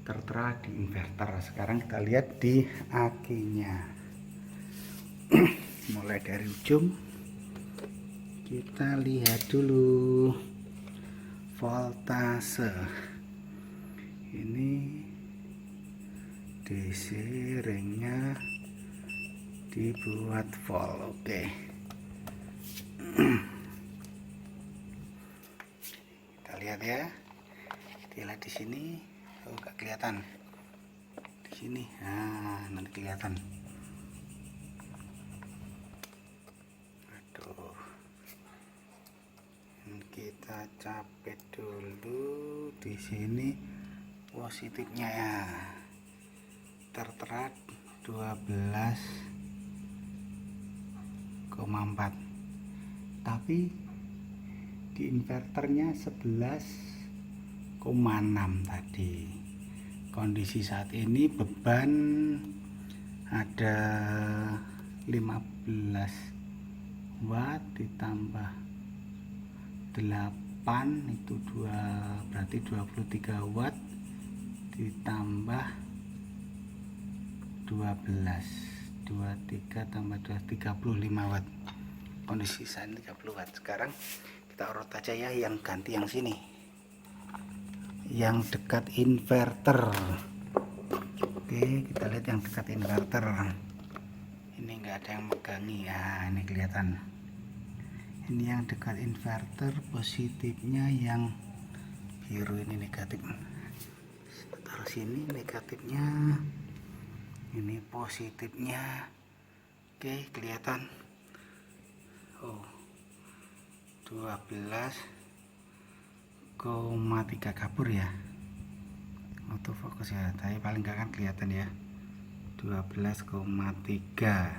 Speaker 1: tertera di inverter. Sekarang kita lihat di akinya. Mulai dari ujung kita lihat dulu voltase. Ini DC ringnya dibuat volt. Oke. Kita lihat ya. Dilihat di sini. Oh, nggak kelihatan. Di sini. Nah, nanti kelihatan. Aduh. Kita capek dulu di sini positifnya ya. Tertera 12,4. Tapi di inverternya 11,6 tadi. Kondisi saat ini beban ada 15 watt ditambah 8 itu berarti 23 watt ditambah 23 tambah 2 35 watt. Kondisi saat ini 30 watt. Sekarang kita urut aja ya yang ganti yang sini, yang dekat inverter. Oke, kita lihat yang dekat inverter. Ini enggak ada yang megangi ya, ini kelihatan. Ini yang dekat inverter, positifnya yang biru, ini negatif. Taruh sini negatifnya, ini positifnya. Oke, kelihatan. Oh, 12,3 kabur ya, autofocus ya, tapi paling enggak kan kelihatan ya. 12,3.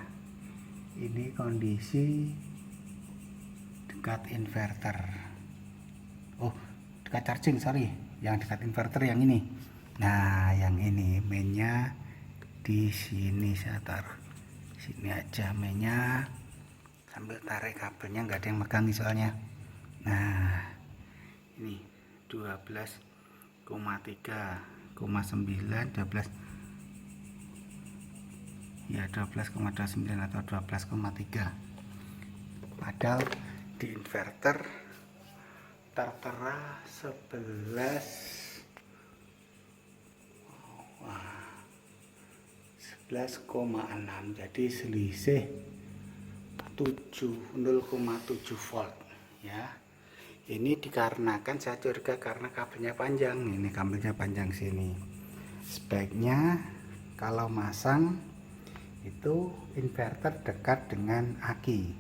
Speaker 1: Ini kondisi dekat inverter. Oh, dekat charging, sorry. Yang dekat inverter yang ini. Nah, yang ini mainnya di sini, saya taruh sini aja mainnya, sambil tarik kabelnya, nggak ada yang megang soalnya. Nah, ini 12,3,9, 12 ya, 12,29 atau 12,3. Padahal di inverter tertera 11,6, jadi selisih 0,7 volt ya. Ini dikarenakan saya curiga karena kabelnya panjang. Ini kabelnya panjang sini. Sebaiknya kalau masang itu inverter dekat dengan aki,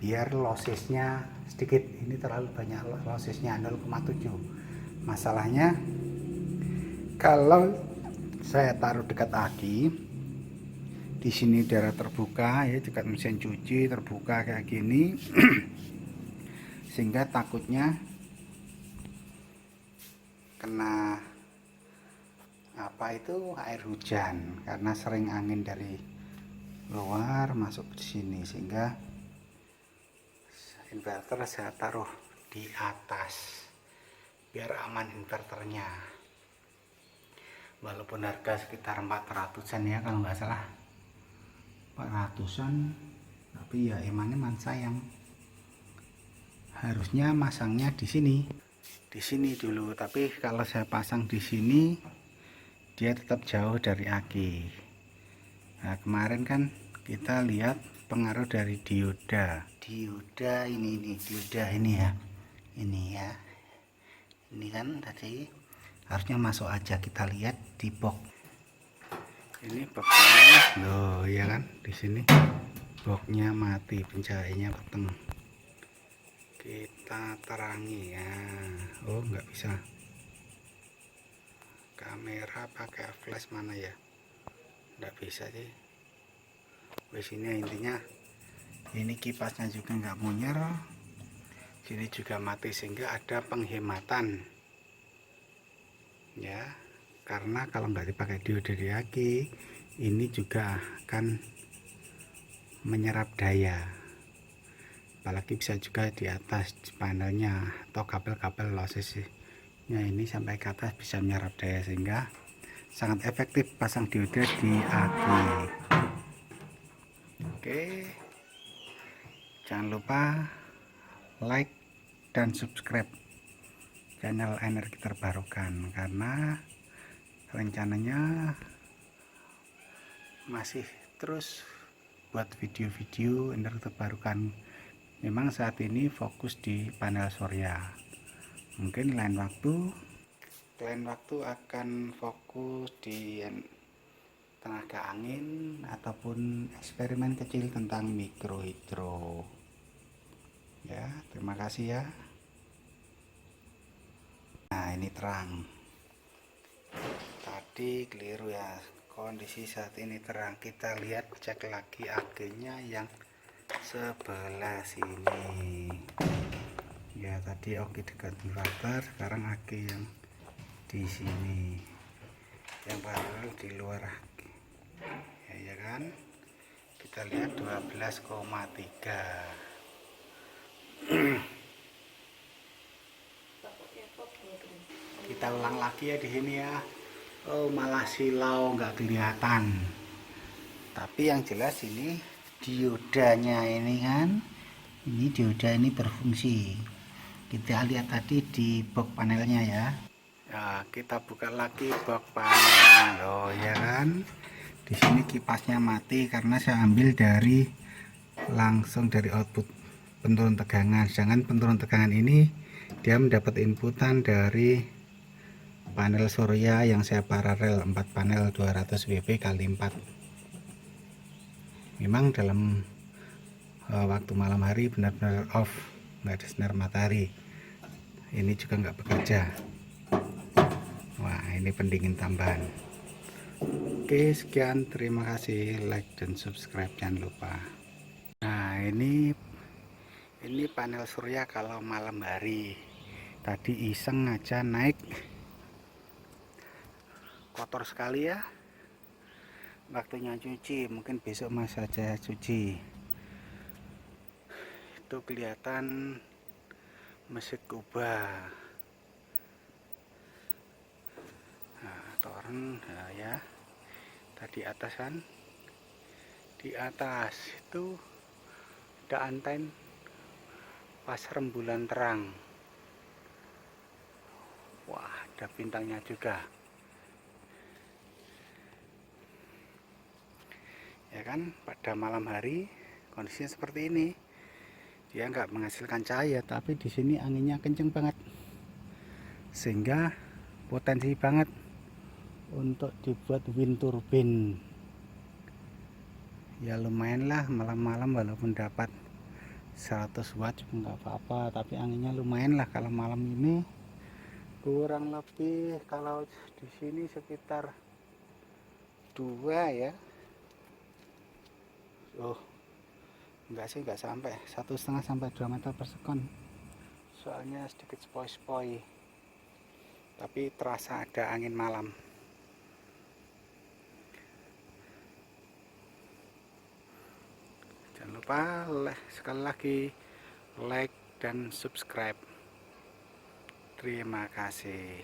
Speaker 1: biar lossesnya sedikit. Ini terlalu banyak lossesnya, 0,7. Masalahnya kalau saya taruh dekat aki, di sini daerah terbuka ya, dekat mesin cuci terbuka kayak gini, sehingga takutnya kena air hujan karena sering angin dari luar masuk ke sini, sehingga inverter saya taruh di atas biar aman inverternya. Walaupun harga sekitar 400-an ya kalau nggak salah, 400-an, tapi ya eman sayang. Harusnya masangnya di sini dulu, tapi kalau saya pasang di sini dia tetap jauh dari aki. Nah, kemarin kan kita lihat pengaruh dari dioda ini dioda ini ya, ini kan tadi harusnya masuk aja. Kita lihat di box ini, boxnya loh ya kan, di sini boxnya mati, pencahayaannya peteng. Kita terangi ya. Oh, nggak bisa, kamera pakai flash mana ya, nggak bisa sih. Di sini intinya ini kipasnya juga nggak munyer, sini juga mati, sehingga ada penghematan ya. Karena kalau nggak dipakai dioda di aki, ini juga akan menyerap daya, apalagi bisa juga di atas panelnya atau kabel-kabel lossesnya ini sampai ke atas bisa menyerap daya, sehingga sangat efektif pasang dioda di aki. Oke, jangan lupa like dan subscribe channel Energi Terbarukan, karena rencananya masih terus buat video-video energi terbarukan. Memang saat ini fokus di panel surya, mungkin lain waktu akan fokus di tenaga angin ataupun eksperimen kecil tentang mikrohidro ya. Terima kasih ya. Nah, ini terang, tadi keliru ya, kondisi saat ini terang. Kita lihat, cek lagi agennya yang sebelah sini ya. Tadi oke dekat inverter, sekarang age yang di sini, yang baru di luar age ya kan. Kita lihat 12,3. Kita ulang lagi ya di sini ya. Oh, malah silau, nggak kelihatan. Tapi yang jelas ini diodanya ini kan, ini dioda ini berfungsi. Kita lihat tadi di box panelnya ya. Nah, kita buka lagi box panelnya loh ya kan. Di sini kipasnya mati karena saya ambil langsung dari output penurun tegangan. Sedangkan penurun tegangan ini dia mendapat inputan dari panel surya yang saya paralel 4 panel 200 W kali 4. Memang dalam waktu malam hari benar-benar off, nggak ada sinar matahari. Ini juga nggak bekerja. Wah, ini pendingin tambahan. Oke, sekian, terima kasih, like dan subscribe jangan lupa. Nah, ini panel surya kalau malam hari. Tadi iseng aja naik, kotor sekali ya. Waktunya cuci, mungkin besok mas saja cuci. Itu kelihatan mesin kubah. Nah, toren ya. Tadi atas kan, di atas itu ada anten pas rembulan terang. Wah, ada bintangnya juga. Ya kan, pada malam hari kondisinya seperti ini. Dia nggak menghasilkan cahaya, tapi di sini anginnya kenceng banget, sehingga potensi banget untuk dibuat wind turbine. Ya lumayan lah malam-malam, walaupun dapat 100 watt juga nggak apa-apa, tapi anginnya lumayan lah kalau malam ini. Kurang lebih kalau di sini sekitar 2 ya. Oh, enggak sih, enggak sampai 1,5 sampai 2 meter per sekon. Soalnya sedikit spoi-spoi. Tapi terasa ada angin malam. Jangan lupa sekali lagi like dan subscribe. Terima kasih.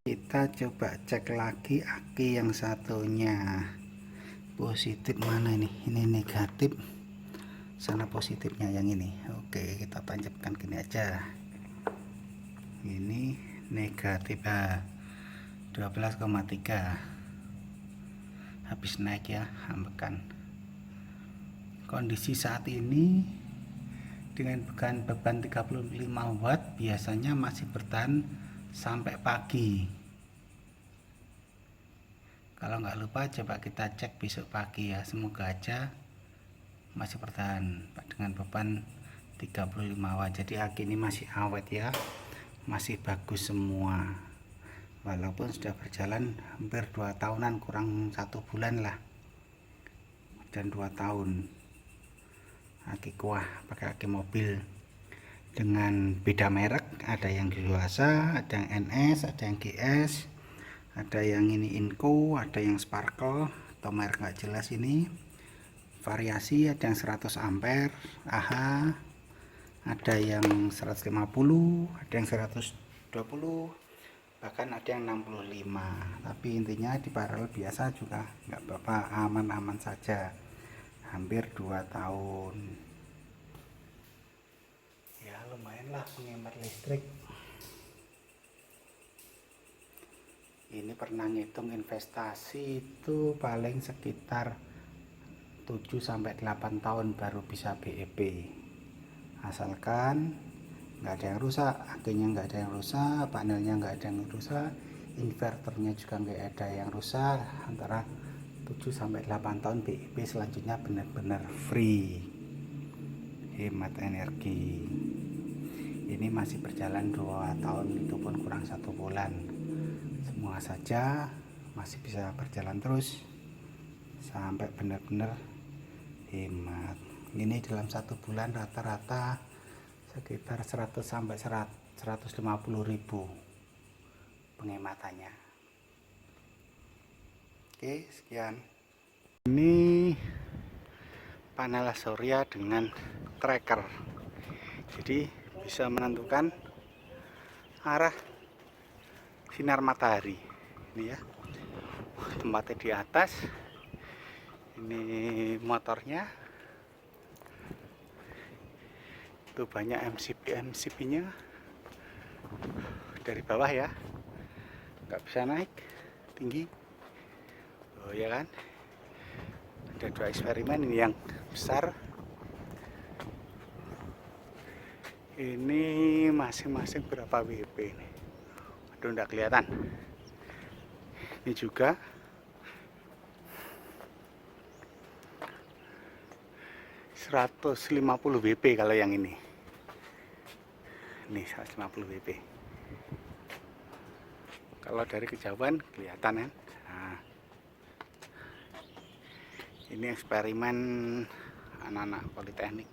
Speaker 1: Kita coba cek lagi aki yang satunya. Positif mana ini? Ini negatif. Sana positifnya yang ini. Oke, kita tancapkan gini aja. Ini negatif 12,3. Habis naik ya, ambekan. Kondisi saat ini dengan beban 35 watt biasanya masih bertahan sampai pagi. Kalau nggak lupa coba kita cek besok pagi ya, semoga aja masih bertahan dengan beban 35 watt. Jadi aki ini masih awet ya, masih bagus semua, walaupun sudah berjalan hampir 2 tahunan, kurang 1 bulan lah, dan 2 tahun. Aki kuah pakai aki mobil dengan beda merek, ada yang dewasa, ada yang NS, ada yang GS, ada yang ini Inco, ada yang Sparkle atau merek nggak jelas ini. Variasi ada yang 100 ampere AH, ada yang 150, ada yang 120, bahkan ada yang 65. Tapi intinya di paralel biasa juga nggak apa-apa, aman-aman saja. Hampir 2 tahun ya, lumayan lah menghemat listrik. Ini pernah ngitung investasi itu paling sekitar 7-8 tahun baru bisa BEP, asalkan nggak ada yang rusak, akinya nggak ada yang rusak, panelnya nggak ada yang rusak, inverternya juga nggak ada yang rusak. Antara 7-8 tahun BEP, selanjutnya benar-benar free, hemat energi. Ini masih berjalan 2 tahun, itu pun kurang 1 bulan. Semua saja masih bisa berjalan terus sampai benar-benar hemat. Ini dalam 1 bulan rata-rata sekitar 100 sampai 150.000 penghematannya. Oke, sekian. Ini panel surya dengan tracker, jadi bisa menentukan arah sinar matahari. Ini ya, tempatnya di atas, Ini motornya itu banyak MCB nya dari bawah ya, nggak bisa naik tinggi. Oh ya kan, ada 2 eksperimen, ini yang besar, ini masing-masing berapa WP ini. Aduh, nggak kelihatan. Ini juga ...150 WP kalau yang ini. Ini 150 WP. Kalau dari kejauhan kelihatan kan. Nah, ini eksperimen anak-anak politeknik.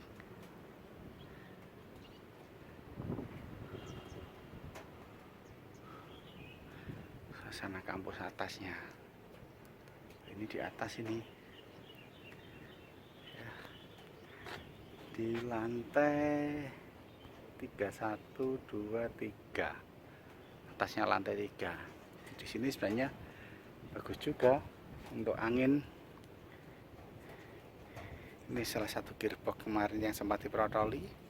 Speaker 1: Suasana kampus atasnya. Ini di atas ini. Ya. Di lantai 31, 2, 3. Atasnya lantai 3. Di sini sebenarnya bagus juga untuk angin. Ini salah satu gearbox kemarin yang sempat diprotoli.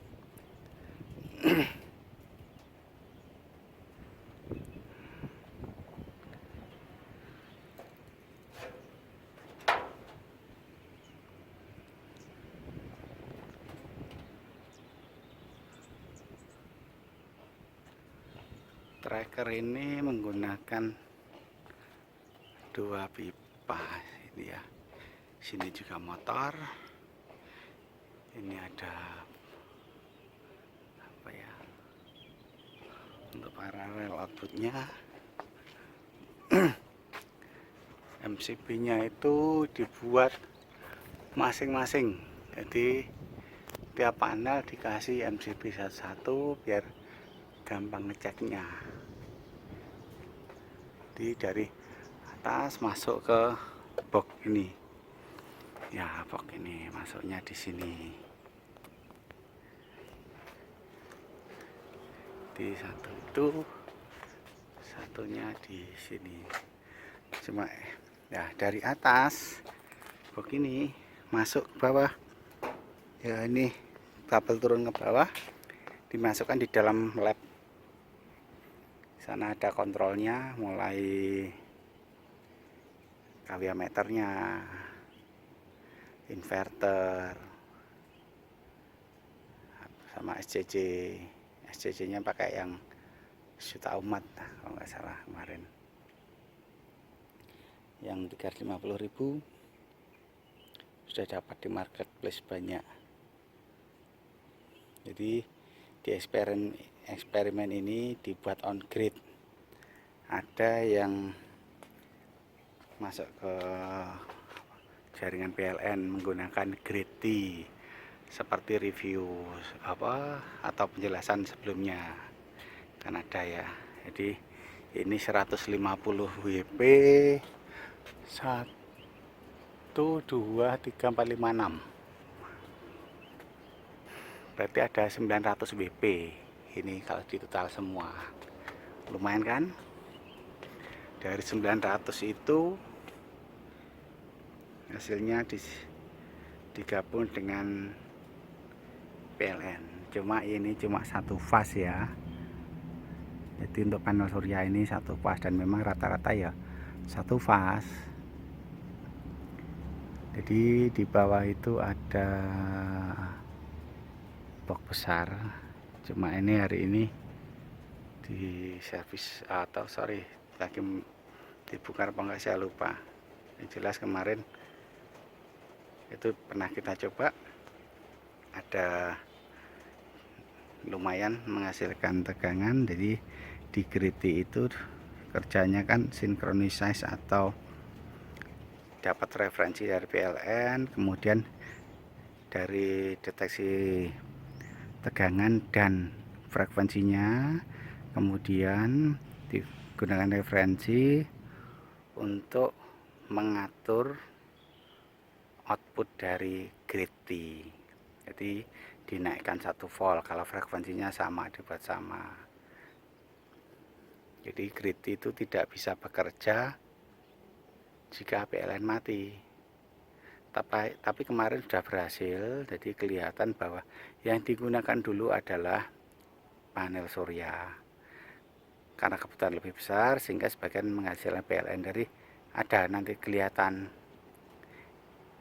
Speaker 1: Tracker ini menggunakan 2 pipa ini ya. Sini juga motor. Ini ada apa ya? Untuk paralel outputnya. MCB-nya itu dibuat masing-masing. Jadi tiap panel dikasih MCB satu-satu biar gampang ngeceknya. Jadi dari atas masuk ke box ini. Ya, box ini masuknya di sini. Di satu itu, satunya di sini. Cuma ya dari atas box ini masuk ke bawah. Ya, ini kabel turun ke bawah, dimasukkan di dalam lab. Sana ada kontrolnya, mulai kawia meternya, inverter, sama SCC. SCC-nya pakai yang juta umat kalau nggak salah kemarin. Yang 350.000 sudah dapat di marketplace banyak. Jadi di eksperimen ini dibuat on grid. Ada yang masuk ke jaringan PLN menggunakan grid T seperti review apa atau penjelasan sebelumnya kan ada ya. Jadi ini 150 WP 1 2 3 4 5 6, berarti ada 900 WP ini kalau di total semua. Lumayan kan? Dari 900 itu hasilnya digabung dengan PLN. Cuma ini cuma satu fase ya. Jadi untuk panel surya ini satu fase dan memang rata-rata ya satu fase. Jadi di bawah itu ada box besar. Cuma ini hari ini di servis atau lagi dibuka apa enggak saya lupa. Yang jelas kemarin itu pernah kita coba, ada lumayan menghasilkan tegangan. Jadi di grid itu kerjanya kan sinkronisasi atau dapat referensi dari PLN, kemudian dari deteksi tegangan dan frekuensinya, kemudian digunakan referensi untuk mengatur output dari grid T. Jadi dinaikkan 1 volt kalau frekuensinya sama, dibuat sama. Jadi grid T itu tidak bisa bekerja jika PLN mati. tapi kemarin sudah berhasil. Jadi kelihatan bahwa yang digunakan dulu adalah panel surya, karena kebutuhan lebih besar sehingga sebagian menghasilkan PLN. Dari ada nanti kelihatan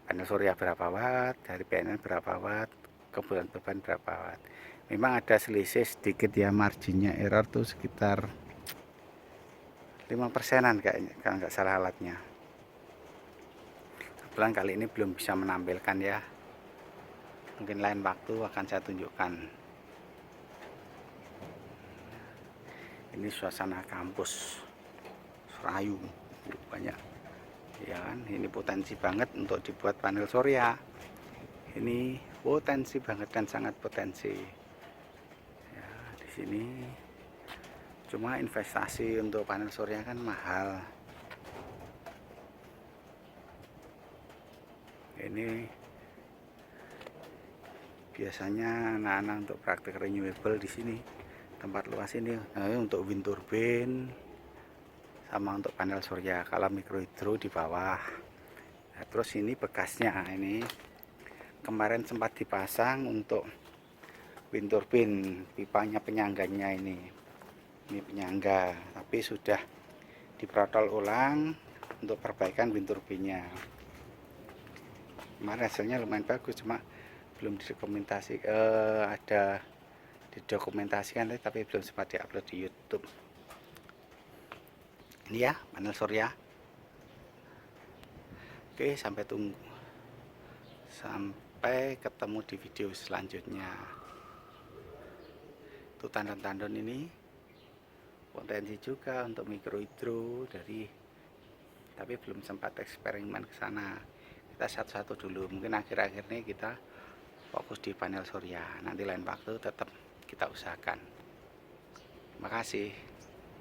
Speaker 1: panel surya berapa watt, dari PLN berapa watt, kebutuhan beban berapa watt. Memang ada selisih sedikit ya, marginnya error tuh sekitar 5%-an kayaknya kalau nggak salah alatnya. Kebetulan kali ini belum bisa menampilkan ya, mungkin lain waktu akan saya tunjukkan. Ini suasana kampus Serayu, banyak ya kan. Ini potensi banget untuk dibuat panel surya, ini potensi banget dan sangat potensi ya. Di sini cuma investasi untuk panel surya kan mahal. Ini biasanya anak-anak untuk praktik renewable di sini, tempat luas ini untuk wind turbine sama untuk panel surya. Kalau mikrohidro di bawah. Nah, terus ini bekasnya, ini kemarin sempat dipasang untuk wind turbine, pipanya penyangganya ini penyangga, tapi sudah diprotol ulang untuk perbaikan wind turbinnya. Kemarin hasilnya lumayan bagus, cuma belum didokumentasi, ada didokumentasikan tapi belum sempat diupload di YouTube. Ini ya panel surya. Oke, sampai ketemu di video selanjutnya. Itu tandon-tandon ini potensi juga untuk mikrohidro tapi belum sempat eksperimen ke sana. Kita satu-satu dulu, mungkin akhir-akhir ini kita fokus di panel surya. Nanti lain waktu tetap kita usahakan. Terima kasih.